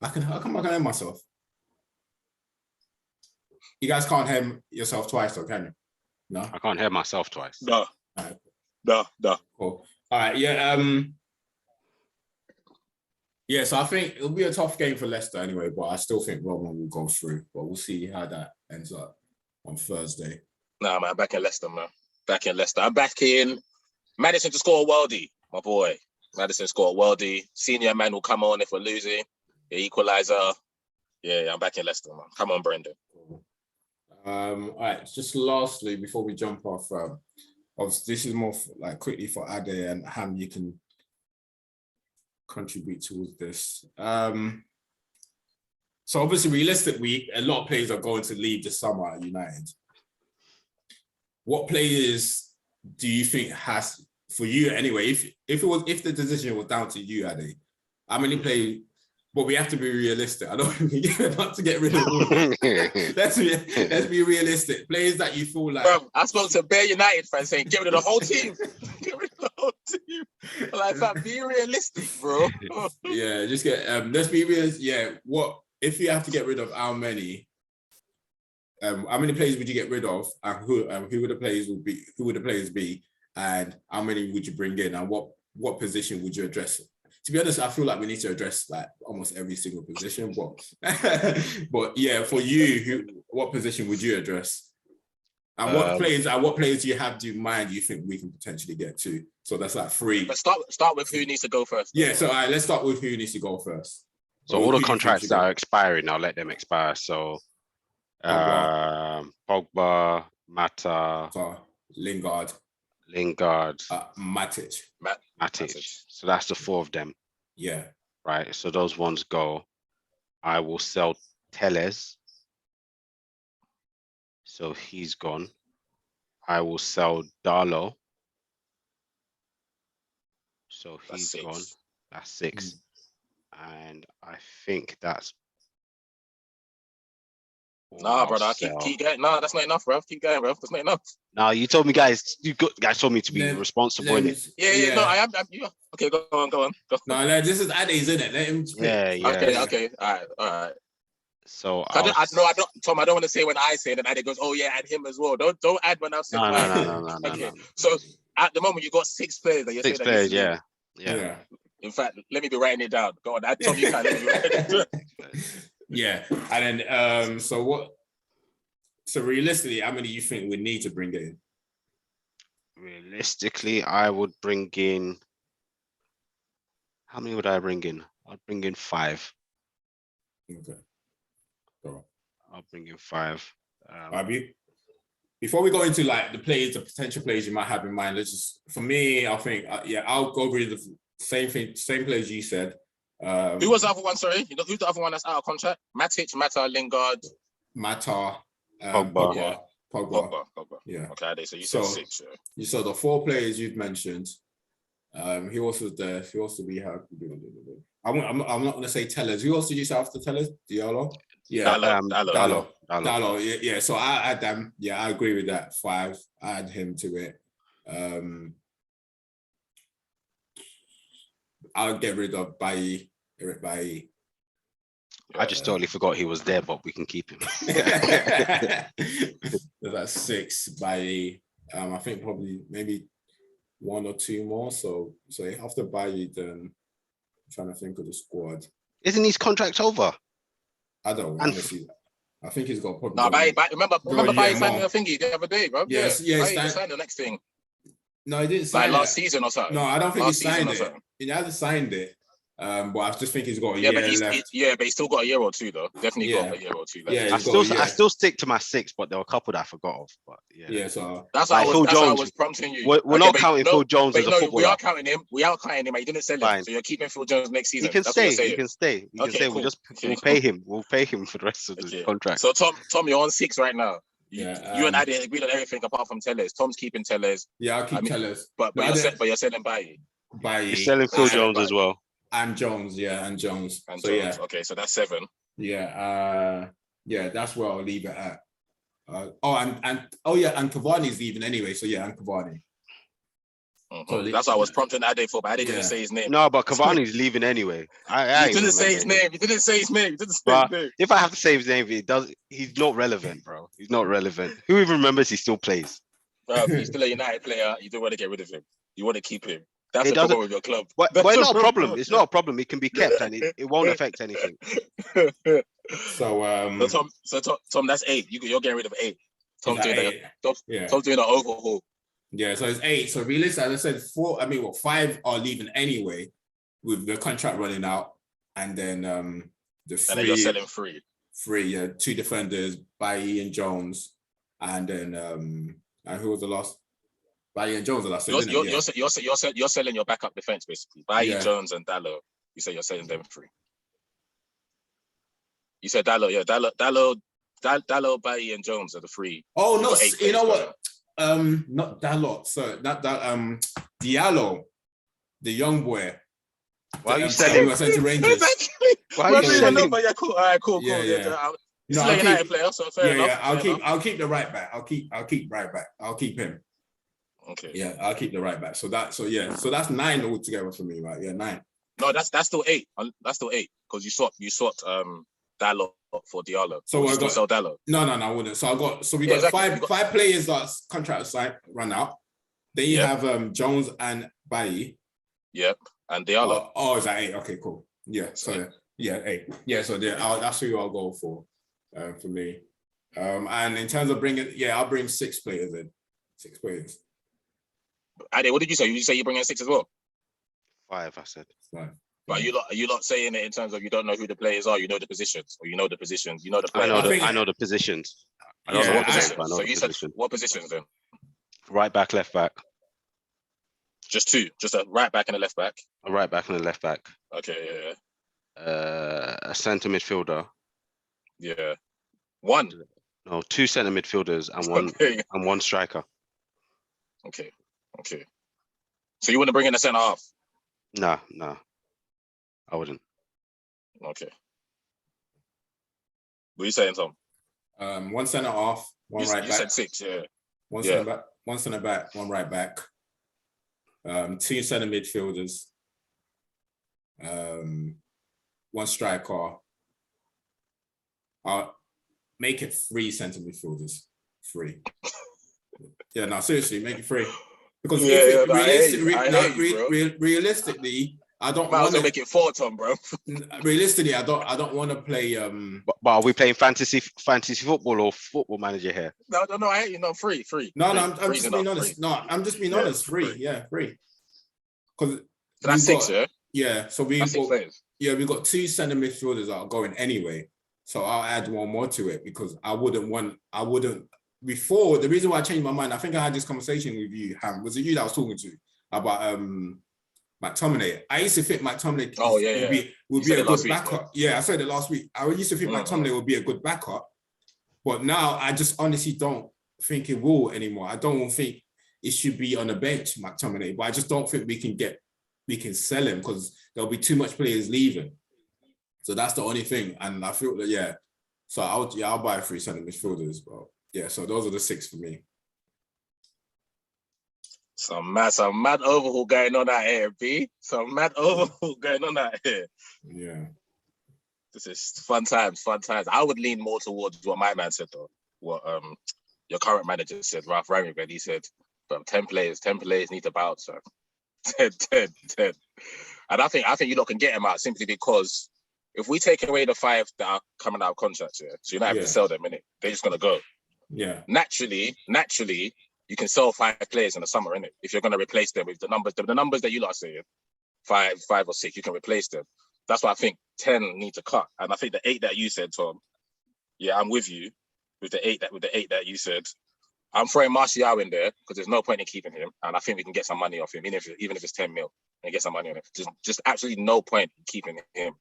I can hear myself. You guys can't hear yourself twice, though, can you? No, I can't hear myself twice. No. Right. No. Cool. All right, yeah. Yeah, so I think it'll be a tough game for Leicester anyway, but I still think Rotherham will go through. But we'll see how that ends up on Thursday. Nah, man, back in Leicester, man. Back in Leicester. I'm back in Madison to score a worldie, my boy. Madison score a worldie. Senior man will come on if we're losing. The equalizer. Yeah, I'm back in Leicester, man. Come on, Brendan. All right, just lastly, before we jump off, this is more like quickly for Ade and Ham, you can contribute towards this. So obviously, realistically, a lot of players are going to leave this summer at United. What players do you think has, for you anyway, if the decision was down to you, Ade, how many players? But we have to be realistic. I don't want to get rid of all of them. let's be realistic. Players that you feel like. Bro, I spoke to Bear United fans saying, get rid of the whole team. Get rid of the whole team. Like, fam, be realistic, bro. Yeah, just get. Let's be realistic. Yeah, what if you have to get rid of how many? How many players would you get rid of, and who would the players would be? Who would the players be, and how many would you bring in, and what position would you address? To be honest, I feel like we need to address like almost every single position, but yeah, for you, what position would you address? And what players do you have to mind you think we can potentially get to? So that's like 3. But start with who needs to go first. Yeah, so let's start with who needs to go first. So all the contracts that are expiring, I'll let them expire. So Pogba, Mata, Lingard, Matic. So that's the 4 of them. Yeah. Right. So those ones go. I will sell Telles. So he's gone. I will sell Darlow. So he's gone. That's 6. And I think that's. Nah, brother, keep going. Nah, that's not enough, bro. Keep going, bro. That's not enough. Nah, you told me, guys. Guys told me to be responsible in it. Yeah. No, I am. Okay, go on. Go. No, this is Ade's, isn't it? Let him speak. Yeah. Okay. All right. So I don't, Tom. I don't want to say when I say it, and Ade goes, "Oh yeah, add him as well." Don't add when I say. No. Okay. So at the moment, you got 6 players that you're saying. 6 players, yeah. In fact, let me be writing it down. Go on, Tom. You can. Let me write it down. Yeah, and then so realistically, how many do you think we need to bring in? Realistically, I would bring in. How many would I bring in? I'd bring in 5. Okay. I'll bring in 5. Before we go into like the potential players you might have in mind, for me, I think I'll go with the same players you said. Who was the other one? Sorry, who's the other one that's out of contract? Matic, Mata, Lingard, Pogba. Pogba. Yeah. Okay, so you said 6. Yeah. You saw the 4 players you've mentioned. He also there. Who else do we have? I'm not going to say Tellers. Who else did you say after Tellers? Diallo. Yeah. Dallo. Yeah. So I add them. Yeah, I agree with that. 5. I add him to it. I'll get rid of Eric Bailly. I just totally forgot he was there, but we can keep him. That's 6 Bailly. I think probably maybe 1 or 2 more. So after Bailly, then I'm trying to think of the squad. Isn't his contract over? I don't want to see that. I think he's got probably. No, remember Bailly signed the thingy the other day, bro. Yes. He signed the next thing. No, he didn't sign like last season or something. No, I don't think he signed it. He hasn't signed it. But I just think he's got a year left. But he's still got a year or 2 though. Definitely got a year or 2 left. Yeah, I still stick to my 6, but there were a couple that I forgot of. But so that's why I was prompting you. We're not counting Phil Jones as a footballer. We are counting him. We are counting him. He didn't sell him, so you're keeping Phil Jones next season. He can stay. Cool. We'll pay him. We'll pay him for the rest of the contract. So Tom, you're on 6 right now. Yeah, you and I didn't agree on everything apart from Tellers. Tom's keeping Tellers. Yeah, I'll keep Tellers. But you're selling Bailly. You're selling Phil Jones as well. And Jones, and Jones. Okay, so that's 7. Yeah, that's where I'll leave it at. And Cavani's leaving anyway, so and Cavani. So that's what I was prompting Ade for, but Ade didn't say his name. No, but Cavani's leaving anyway. You didn't say his name. You didn't say his name. If I have to say his name, he's not relevant, bro. He's not relevant. Who even remembers he still plays? Bro, he's still a United player. You don't want to get rid of him. You want to keep him. That's the problem with your club. But it's not a problem. It's not a problem. It can be kept and it won't affect anything. So Tom, that's 8. You're getting rid of 8. Tom's doing Tom's doing an overhaul. Yeah, so it's 8. So realistically, as I said, 4. I mean, 5 are leaving anyway, with the contract running out, and then the 3. And then you're selling 3. 3, yeah, 2 defenders, Bailly and Jones, and then and who was the last? Bailly and Jones. You're selling your backup defense basically. Bailly, Jones, and Dallo. You say you're selling them 3. You said Dallo, yeah, Dallo, Bailly, and Jones are the 3. Oh no, you know what? Not Dalot, so that Diallo, the young boy. Why are you selling? We sent to Rangers. Why are you selling? Yeah, cool. All right, cool. Yeah. He's a United player, so fair enough. I'll keep the right back. I'll keep right back. I'll keep him. Okay. Yeah, I'll keep the right back. So that's 9 altogether for me, right? Yeah, 9. No, that's still 8. That's still 8 because you swapped Dallo for Diallo. So I got sell Dallo. No, I wouldn't. So we got five players that's contract signed run out. Then you have Jones and Bailly. Yep, and Diallo. Is that 8? Okay, cool. Yeah, so 8. Yeah, so that's who I'll go for me. And in terms of I'll bring 6 players in. 6 players. Ade, what did you say? You say you're bringing 6 as well? 5, I said. 5. But are you not saying it in terms of you don't know who the players are, you know the positions, or you know the positions, you know the players? I know the positions. I don't know what positions, but I know the positions. Said what positions then? Right back, left back. Just 2, just a right back and a left back. A right back and a left back. Okay, yeah. A centre midfielder. Yeah. 1. No, 2 centre midfielders and one striker. Okay. So you want to bring in a centre half? No, I wouldn't. Okay. What are you saying, Tom? 1 centre half, 1 right back. You said 6, yeah. 1 centre back, 1 centre back, 1 right back. 2 centre midfielders. 1 striker. I'll make it 3 centre midfielders. 3. Yeah, no, seriously, make it 3. Because realistically, I don't want to make it 4, Tom, bro. Realistically, I don't want to play. But are we playing fantasy football or football manager here? No. I hate you. No, 3. No, I'm just being honest. 3. No, I'm just being honest. 3, yeah, 3. Because that's 6, yeah. Yeah, so we got 2 centre midfielders that are going anyway. So I'll add 1 more to it because I wouldn't. Before, the reason why I changed my mind, I think I had this conversation with you, Ham. Was it you that I was talking to about McTominay? I used to think McTominay would be a good backup. Yeah, I said it last week. I used to think McTominay would be a good backup, but now I just honestly don't think it will anymore. I don't think it should be on the bench, McTominay, but I just don't think we can sell him because there'll be too much players leaving. So that's the only thing, and I feel that So I'll buy 3 centre midfielders, but. Yeah, so those are the 6 for me. Some mad overhaul going on out here, B. Some mad overhaul going on out here. Yeah. This is fun times. I would lean more towards what my man said, though. What your current manager said, Ralph Rangnick. He said, 10 players need to bounce. So 10. And I think you lot can get him out simply because if we take away the 5 that are coming out of contract, so you're not having to sell them, innit? They're just gonna go. Yeah. Naturally, you can sell 5 players in the summer, innit? If you're going to replace them with the numbers that you lot are saying, 5 or 6, you can replace them. That's why I think 10 need to cut. And I think the 8 that you said, Tom, yeah, I'm with you with the 8 that you said. I'm throwing Martial in there because there's no point in keeping him, and I think we can get some money off him, even if it's 10 mil, and get some money on it. Just absolutely no point in keeping him.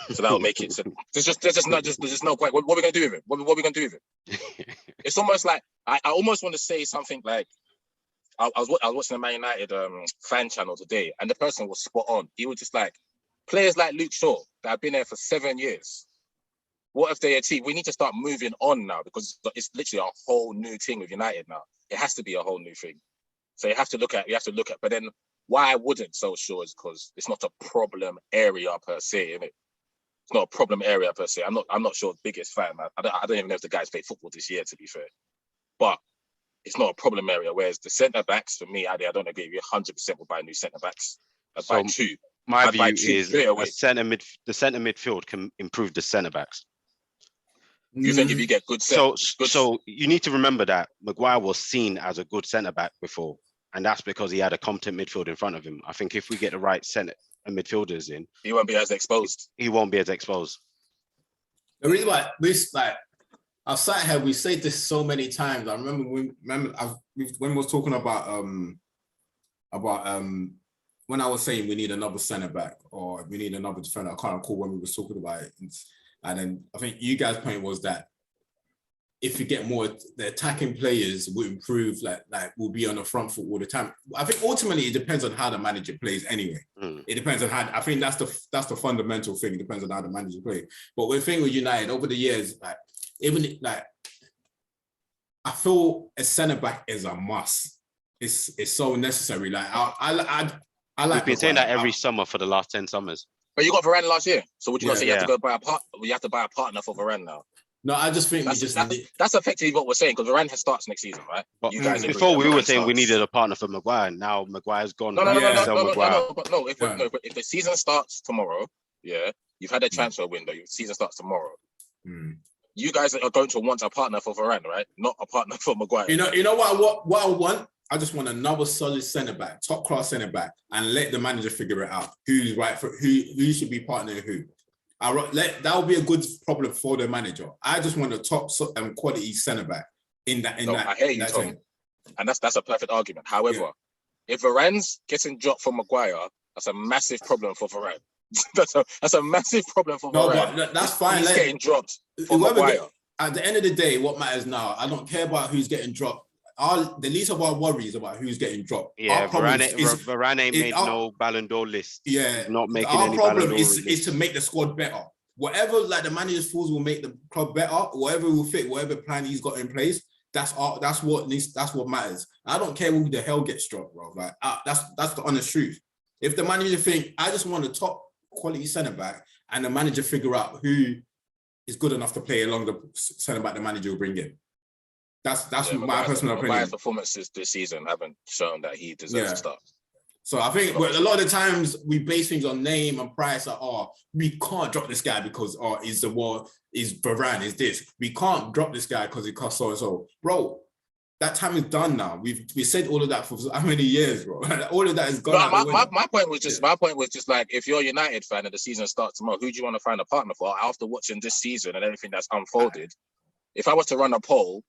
So that'll make it. So there's just no point. What are we gonna do with it? What are we gonna do with it? It's almost like I almost want to say something like I was watching the Man United fan channel today, and the person was spot on. He was just like, players like Luke Shaw that have been there for 7 years. What if they achieve? We need to start moving on now because it's literally a whole new thing with United now. It has to be a whole new thing. So you have to look at. But then why I wouldn't so sure is because it's not a problem area per se, innit? It's not a problem area per se. I'm not sure the biggest fan. I don't even know if the guys played football this year, to be fair. But it's not a problem area. Whereas the centre backs, for me, I don't agree. We 100% will buy new centre backs. I'd buy two. My view is the centre midfield can improve the centre backs. You think if you get good so you need to remember that Maguire was seen as a good centre back before, and that's because he had a competent midfield in front of him. I think if we get the right centre and midfielders in, he won't be as exposed. He won't be as exposed. The reason why I've sat here, we said this so many times. I remember when we was talking about when I was saying we need another centre back or we need another defender. I can't recall when we was talking about it. And then I think you guys' point was that if you get more, the attacking players will improve, like will be on the front foot all the time. I think ultimately it depends on how the manager plays anyway. It depends on how, I think that's the fundamental thing. It depends on how the manager plays. But the thing with United over the years, I feel a centre back is a must. It's so necessary. Like I like. We've been saying that every summer for the last 10 summers. But you got Varane last year, so would you not say you have to go buy a part? You have to buy a partner for Varane now. No, I just think that's effectively what we're saying because Varane starts next season, right? But you guys before we were saying we needed a partner for Maguire. Now Maguire's gone. No. If the season starts tomorrow, you've had a transfer window. Your season starts tomorrow. You guys are going to want a partner for Varane, right? Not a partner for Maguire. You know what I want? I just want another solid centre back, top class centre back, and let the manager figure it out. Who's right for who should be partnering who. That would be a good problem for the manager. I just want a top quality centre back in that. I hear you, Tom. And that's a perfect argument. However, if Varane's getting dropped for Maguire, that's a massive problem for Varane. that's a massive problem for Varane. But that's fine. He's getting dropped for Maguire. At the end of the day, what matters now, I don't care about who's getting dropped. The least of our worries about who's getting dropped. Yeah, Varane ain't made no Ballon d'Or list. Yeah, not making our any problem Ballon d'Or is to make the squad better. Whatever the manager's fools will make the club better. Whatever will fit, whatever plan he's got in place. That's what matters. I don't care who the hell gets dropped, bro. Like that's the honest truth. If the manager think I just want a top quality centre back, and the manager figure out who is good enough to play along the centre back the manager will bring in. That's my personal opinion. His performances this season haven't shown that he deserves to start. So I think a lot of the times we base things on name and price. Like, we can't drop this guy because is Varane, is this. We can't drop this guy because it costs so and so. Bro, that time is done now. We said all of that for how many years, bro? All of that is gone. My point was just like, if you're a United fan and the season starts tomorrow, who do you want to find a partner for after watching this season and everything that's unfolded? If I was to run a poll,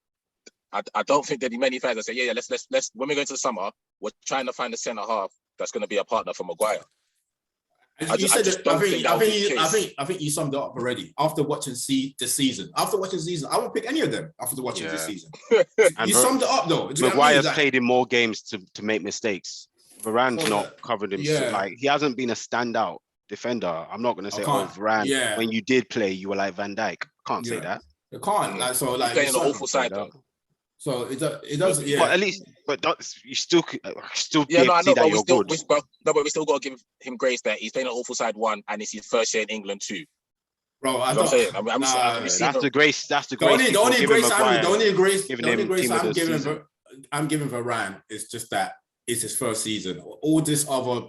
I don't think there'd be many fans that say, let's when we go into the summer, we're trying to find a centre half that's going to be a partner for Maguire. I think you summed it up already. After watching the season, I won't pick any of them after watching this season. You summed it up though. Maguire's played in more games to make mistakes. Varane's not covered himself. Like he hasn't been a standout defender. I'm not going to say Varane. When you did play, you were like Van Dijk. Can't say that. You can't. Like so. Like playing an awful side though. So it does. Yeah. But at least, you still see that you're good. But we still got to give him grace that he's playing an awful side one, and it's his first year in England too. Bro, that's the grace. That's the grace. The only grace I'm giving Varane is just that it's his first season. All this other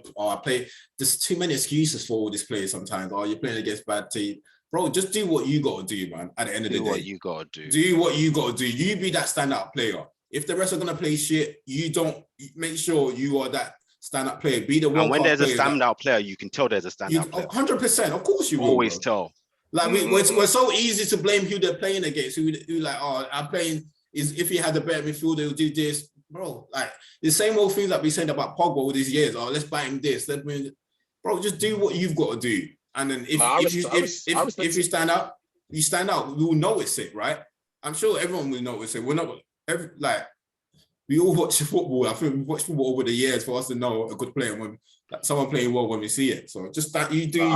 there's too many excuses for all these players sometimes. You're playing against bad team. Bro, just do what you got to do, man. At the end of the day. Do what you got to do. Do what you got to do. You be that standout player. If the rest are going to play shit, you don't make sure you are that stand-up player. Be the one. And when there's a standout player, you can tell there's a standout player. 100%. Of course you will. Always tell. Like, we're so easy to blame who they're playing against. Who like, I'm playing, if he had a better midfielder, he'll do this. Bro, like, the same old things that we saying about Pogba all these years. Let's buy him this. Bro, just do what you've got to do. And then if you stand out, you stand out. We will notice it, right? I'm sure everyone will notice it. We're not we all watch football. I think we've watched football over the years for us to know a good player when someone playing well when we see it. So just that you do. You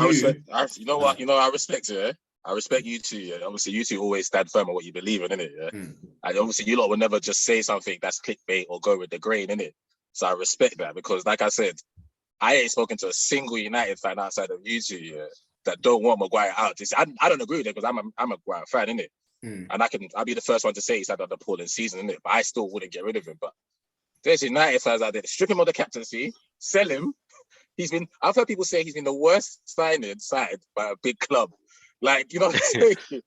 know what? I respect it. Yeah? I respect you too. Yeah? Obviously, you two always stand firm on what you believe in, innit? Yeah? And obviously, you lot will never just say something that's clickbait or go with the grain, innit? So I respect that because, like I said, I ain't spoken to a single United fan outside of you two that don't want Maguire out. I don't agree with it because I'm a Maguire fan, innit? And I'll be the first one to say he's had an appalling season, innit? But I still wouldn't get rid of him. But there's United fans out there, strip him of the captaincy, sell him. I've heard people say he's been the worst signed by a big club. Like, you know what I'm saying?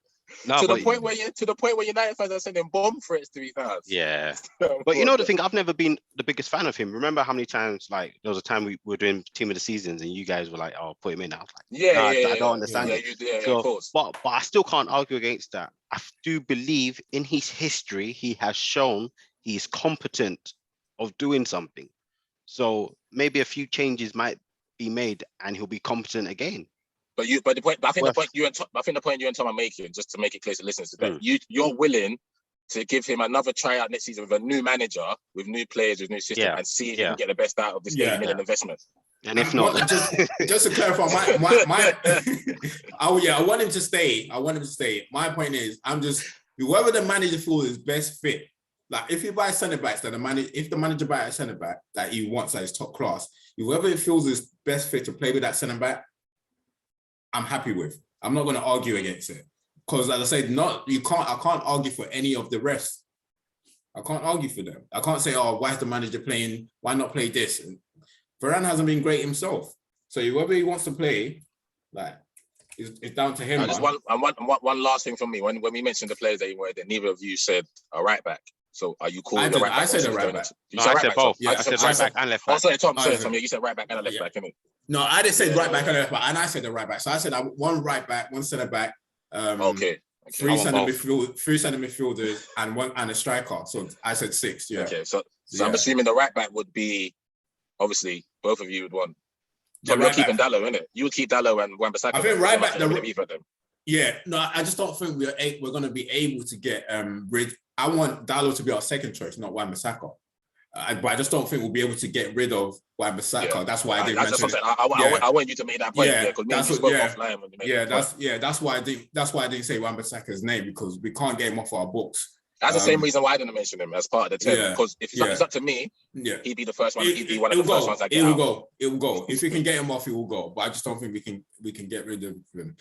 No, to the point where United fans are sending bomb threats to his house. Yeah. But you know the thing, I've never been the biggest fan of him. Remember how many times, like, there was a time we were doing team of the seasons and you guys were like, "Oh, put him in." I was like, I don't understand it. Of course. But I still can't argue against that. I do believe in his history, he has shown he's competent of doing something. So maybe a few changes might be made and he'll be competent again. I think the point you and Tom are making, just to make it clear to listeners, is that you're willing to give him another tryout next season with a new manager, with new players, with new system, and see if he can get the best out of this 80 million investment. And if not, just to clarify, I want him to stay. My point is, whoever the manager feels is best fit. Like if you buy centre backs, if the manager buys a centre back that he wants that is top class, whoever it feels is best fit to play with that centre back, I'm happy with. I'm not going to argue against it because, as I said, I can't argue for any of the rest. I can't argue for them. I can't say, "Oh, why is the manager playing? Why not play this?" And Varane hasn't been great himself, so whoever he wants to play, like, it's down to him. Just one last thing from me. When we mentioned the players that you wanted, neither of you said a right back. So are you calling the right back? I said a right back. I said both. I said right back and left back. Oh, sorry, Tom. You said right back and a left back, innit? No, I didn't say right back and left back, and I said the right back. So I said one right back, one centre back, three centre midfielders, and a striker. So I said 6. Yeah. Okay, so I'm assuming the right back would be, obviously, both of you would want. So you're keeping Dallo, innit? You would keep Dallo and Wan-Bissaka. I think right back. Yeah, no, I just don't think we're going to be able to get rid. I want Dallo to be our second choice, not Wan-Bissaka. But I just don't think we'll be able to get rid of Wan-Bissaka. Yeah. That's why I didn't mention it. I want you to make that point. That's why I didn't say Wan-Bissaka's name, because we can't get him off our books. That's the same reason why I didn't mention him as part of the team. Because if it's up to me, he'd be the first one. He'd be one of the first ones I get out. It will go. If we can get him off, he will go. But I just don't think we can get rid of him.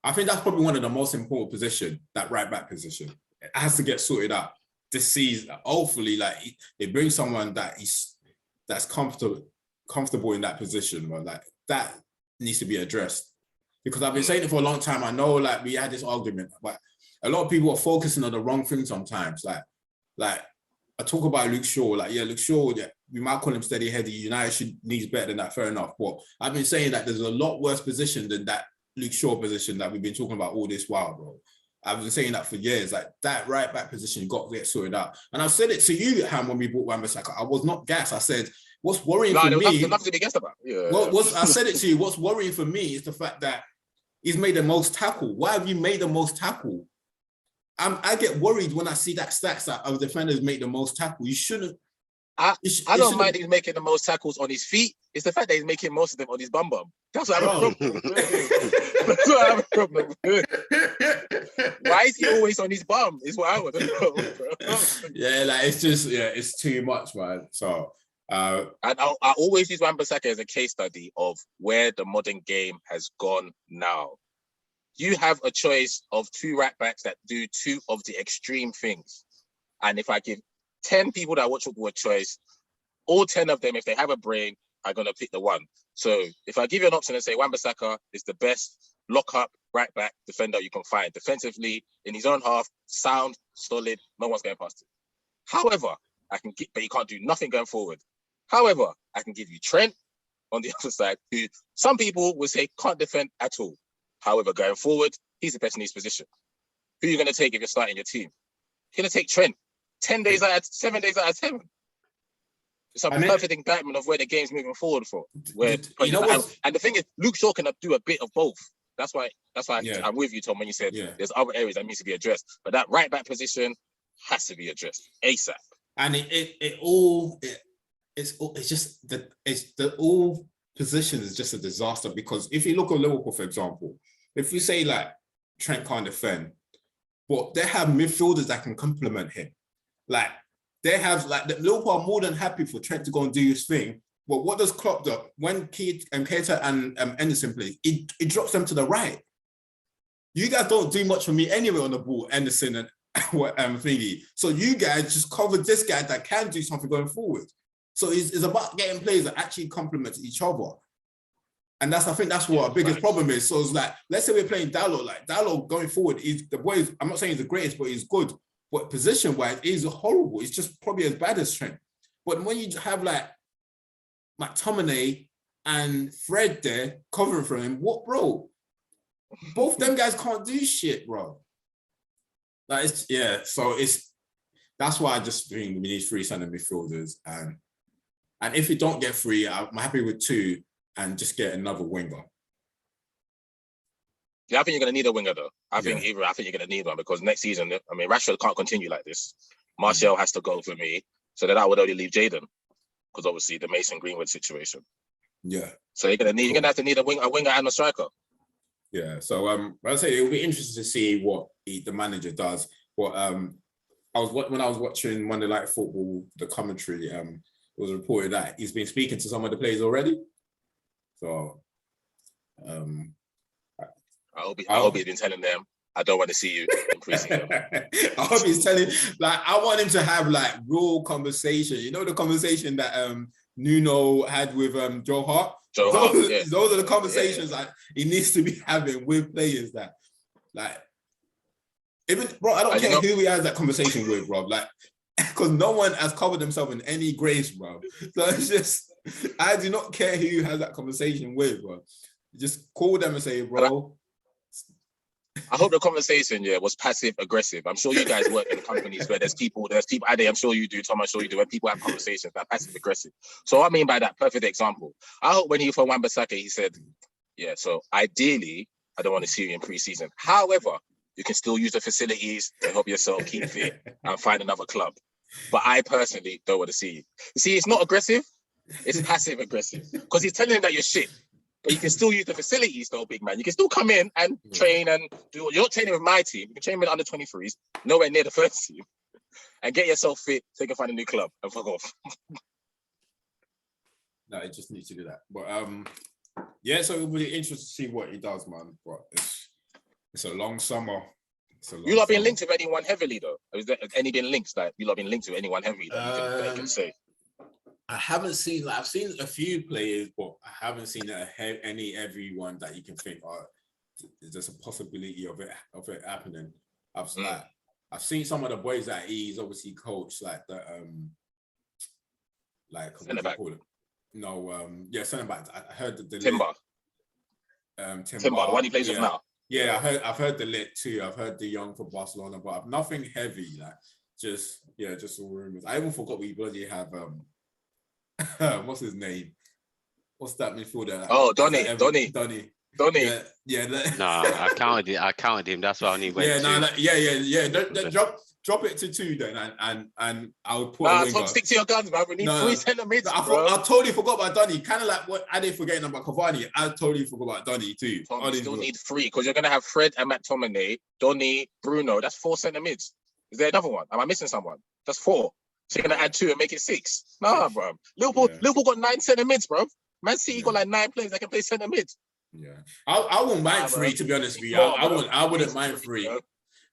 I think that's probably one of the most important positions, that right back position. It has to get sorted out this season. Hopefully, like, they bring someone that's comfortable in that position, but like that needs to be addressed. Because I've been saying it for a long time. I know, like, we had this argument, but a lot of people are focusing on the wrong thing sometimes. Like I talk about Luke Shaw, Luke Shaw, we might call him steady heady. United needs better than that, fair enough. But I've been saying that there's a lot worse position than that Luke Shaw position that we've been talking about all this while, bro. I've been saying that for years. Like, that right back position got to get sorted out. And I've said it to you, Ham, when we bought Wan-Bissaka. I was not gassed. I said, what's worrying for me? There's nothing to be gassed about. I said it to you. What's worrying for me is the fact that he's made the most tackle. Why have you made the most tackle? I get worried when I see that stats that our defenders make the most tackle. You shouldn't. I don't mind he's making the most tackles on his feet. It's the fact that he's making most of them on his bum. That's what I have a problem. That's what I have a problem with. Why is he always on his bum? Is what I want to know. It's too much, man. So I always use Wan-Bissaka as a case study of where the modern game has gone now. You have a choice of 2 right backs that do 2 of the extreme things. And if I give 10 people that watch football a choice, all 10 of them, if they have a brain, are going to pick the one. So if I give you an option and say Wan-Bissaka is the best lock-up right back defender you can find, defensively, in his own half, sound, solid, no one's going past him. However, but he can't do nothing going forward. However, I can give you Trent on the other side, who some people would say can't defend at all. However, going forward, he's the best in his position. Who are you going to take if you're starting your team? You're going to take Trent 7 days out of 7. It's a perfect indictment of where the game's moving forward for. And the thing is, Luke Shaw can do a bit of both. That's why I'm with you, Tom, when you said there's other areas that needs to be addressed. But that right back position has to be addressed ASAP. And all position is just a disaster, because if you look at Liverpool, for example, if you say like Trent can't defend, but they have midfielders that can complement him. Like, they have like the Liverpool are more than happy for Trent to go and do his thing. But what does Klopp do? When Keita and Anderson play, it drops them to the right. You guys don't do much for me anyway on the ball, Anderson and thingy. So you guys just cover this guy that can do something going forward. So it's about getting players that actually complement each other. And I think that's what our biggest problem is. So it's like, let's say we're playing Dalot, like Dalot going forward, the boy I'm not saying he's the greatest, but he's good. But position-wise, he's horrible. It's just probably as bad as Trent. But when you have like McTominay and Fred there covering for him, what, bro? Both them guys can't do shit, bro. Like, that's why I just think we need 3 centre midfielders. And if we don't get 3, I'm happy with 2 and just get another winger. Yeah, I think you're going to need a winger, though. I think you're going to need one because next season, I mean, Rashford can't continue like this. Martial has to go for me. So then I would only leave Jadon because obviously the Mason Greenwood situation. Yeah. So you're going to have to need a winger and a striker. Yeah. So I'd say it'll be interesting to see what the manager does. But when I was watching Monday Night Football, the commentary, it was reported that he's been speaking to some of the players already. So I hope he's been telling them, I don't want to see you in preseason. I hope he's telling, like, I want him to have like real conversation. You know, the conversation that Nuno had with Joe Hart. Those are the conversations that he needs to be having with players. That, like, even bro, I don't care who he has that conversation with, bro. Like, because no one has covered themselves in any grace, bro. So it's just, I do not care who has that conversation with, bro. Just call them and say, bro. I hope the conversation, was passive aggressive. I'm sure you guys work in companies where there's people, Ade, I'm sure you do, Tom, I'm sure you do, when people have conversations that are passive aggressive. So what I mean by that, perfect example. I hope when he for Wan-Bissaka, he said, so ideally, I don't want to see you in preseason. However, you can still use the facilities to help yourself keep fit and find another club. But I personally don't want to see you. You see, it's not aggressive, it's passive aggressive. Because he's telling him that you're shit. But you can still use the facilities, though, big man. You can still come in and train and do. You're not training with my team. You can train with under 23s, nowhere near the first team, and get yourself fit so you can find a new club and fuck off. No, it just needs to do that. But so it'll be interesting to see what he does, man. But it's a long summer. You not been linked with anyone heavily, though? Has there any been links that you not been linked with anyone heavily that you can say? I haven't seen, I've seen a few players, but I haven't seen everyone that you can think, there's a possibility of it happening. I've seen some of the boys that he's obviously coached, like the centre back. Centre back. I heard the Timber. Timber, the one he plays with now. Yeah, I've heard the lit too. I've heard the young for Barcelona, but nothing heavy. Like just all rumors. I even forgot we bloody have what's his name? What's that midfielder? Oh, Donny. Yeah. Nah, I counted him. That's why I only went. Drop it to 2 then, and I would put. Tom, stick to your guns, man. We need 3 centre mids. I totally forgot about Donny. Kind of like what I did forgetting about Cavani. I totally forgot about Donny too. Tom, you still need 3 because you're gonna have Fred and McTominay, Donny, Bruno. That's 4 centre mids. Is there another one? Am I missing someone? That's 4. So you're gonna add 2 and make it 6? Nah, bro. Liverpool got 9 centre mids, bro. Man City got like 9 players that can play centre mid. Yeah, I wouldn't mind 3 to be honest with you. I wouldn't mind 3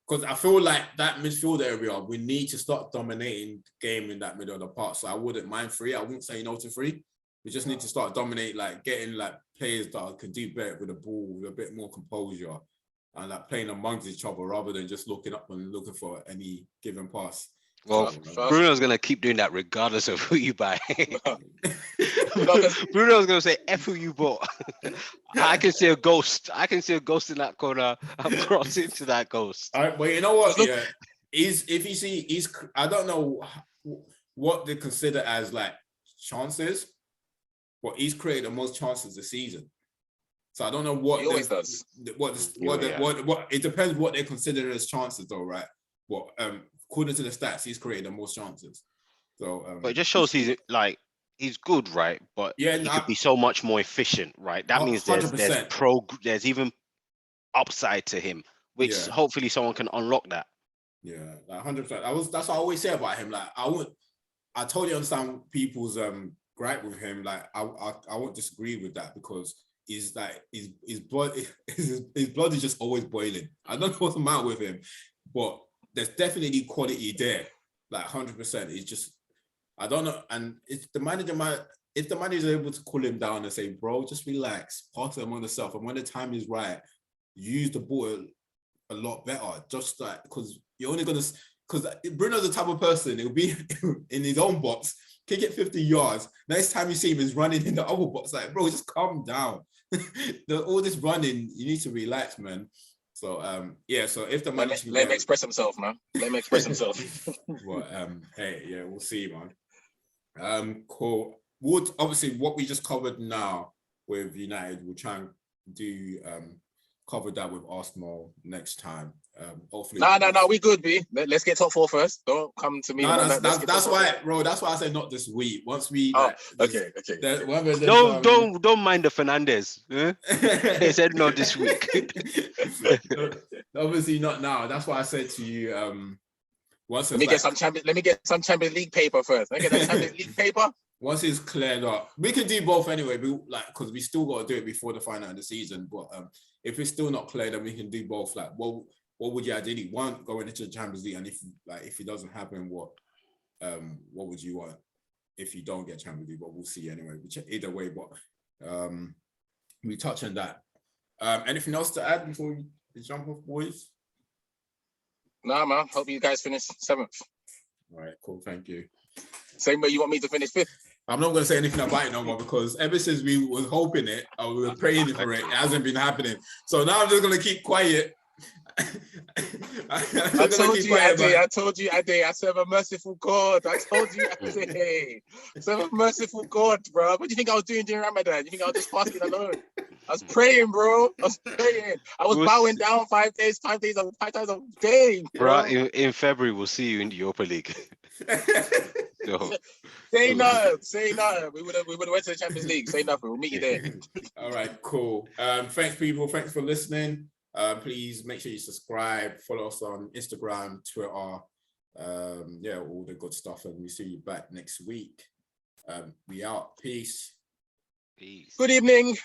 because I feel like that midfield area we need to start dominating the game in that middle of the park. So I wouldn't mind 3. I wouldn't say no to 3. We just need to start dominating, like getting like players that can do better with the ball, with a bit more composure, and like playing amongst each other rather than just looking up and looking for any given pass. Well, Bruno's going to keep doing that regardless of who you buy. Bruno's going to say, F who you bought. I can see a ghost. In that corner. I'm crossing into that ghost. All right, but you know what? Yeah, I don't know what they consider as like chances, but he's created the most chances this season. So I don't know what he always does. What it depends what they consider as chances, though, right? What according to the stats, he's created the most chances. So, but it just shows he's good, right? But he could be so much more efficient, right? That means there's even upside to him, which hopefully someone can unlock that. Yeah, like 100%. That's what I always say about him. Like I totally understand people's gripe with him. Like I won't disagree with that because he's like his blood his blood is just always boiling. I don't know what's the matter with him, but there's definitely quality there. Like 100%. It's just I don't know. And if the manager is able to cool him down and say, bro, just relax, pass it among yourself, and when the time is right, use the ball a lot better. Just like because you're only gonna because Bruno's the type of person, he'll be in his own box, kick it 50 yards. Next time you see him, he's running in the other box. Like, bro, just calm down. All this running, you need to relax, man. So yeah, so if the manager let him express himself, man. Let him express himself. Well, hey, yeah, we'll see, man. Cool. Obviously what we just covered now with United, we'll try and do cover that with Arsenal next time. Hopefully. No, we good, B. Let's get top 4 first. Don't come to me. No, that's why, bro. That's why I said not this week. Once we. Okay. Don't mind the Fernandez. Huh? They said not this week. Obviously not now. That's why I said to you. Let me get some Champions League paper first. Let me get that Champions League paper. Once it's cleared up, we can do both anyway. Because we still got to do it before the final of the season. But if it's still not clear, then we can do both. Like, what would you ideally want going into the Champions League? And if it doesn't happen, what would you want if you don't get Champions League? But we'll see anyway. Either way, but we touch on that. Anything else to add before we jump off, boys? Nah, man. Hope you guys finish 7th. All right, cool. Thank you. Same way you want me to finish 5th. I'm not going to say anything about it no more because ever since we were hoping it, or we were praying for it, it hasn't been happening. So now I'm just going to keep quiet. I told you, Ade, I serve a merciful God. I told you, Ade, I serve a merciful God, bro. What do you think I was doing during Ramadan? You think I was just fasting alone? I was praying, bro. I was praying. I was bowing down 5 times a day, bro. In February, we'll see you in the Europa League. So. Say nothing. We would have went to the Champions League. Say nothing. We'll meet you there. All right, cool. Thanks, people. Thanks for listening. Please make sure you subscribe, follow us on Instagram, Twitter, all the good stuff, and we see you back next week. We out. Peace. Good evening.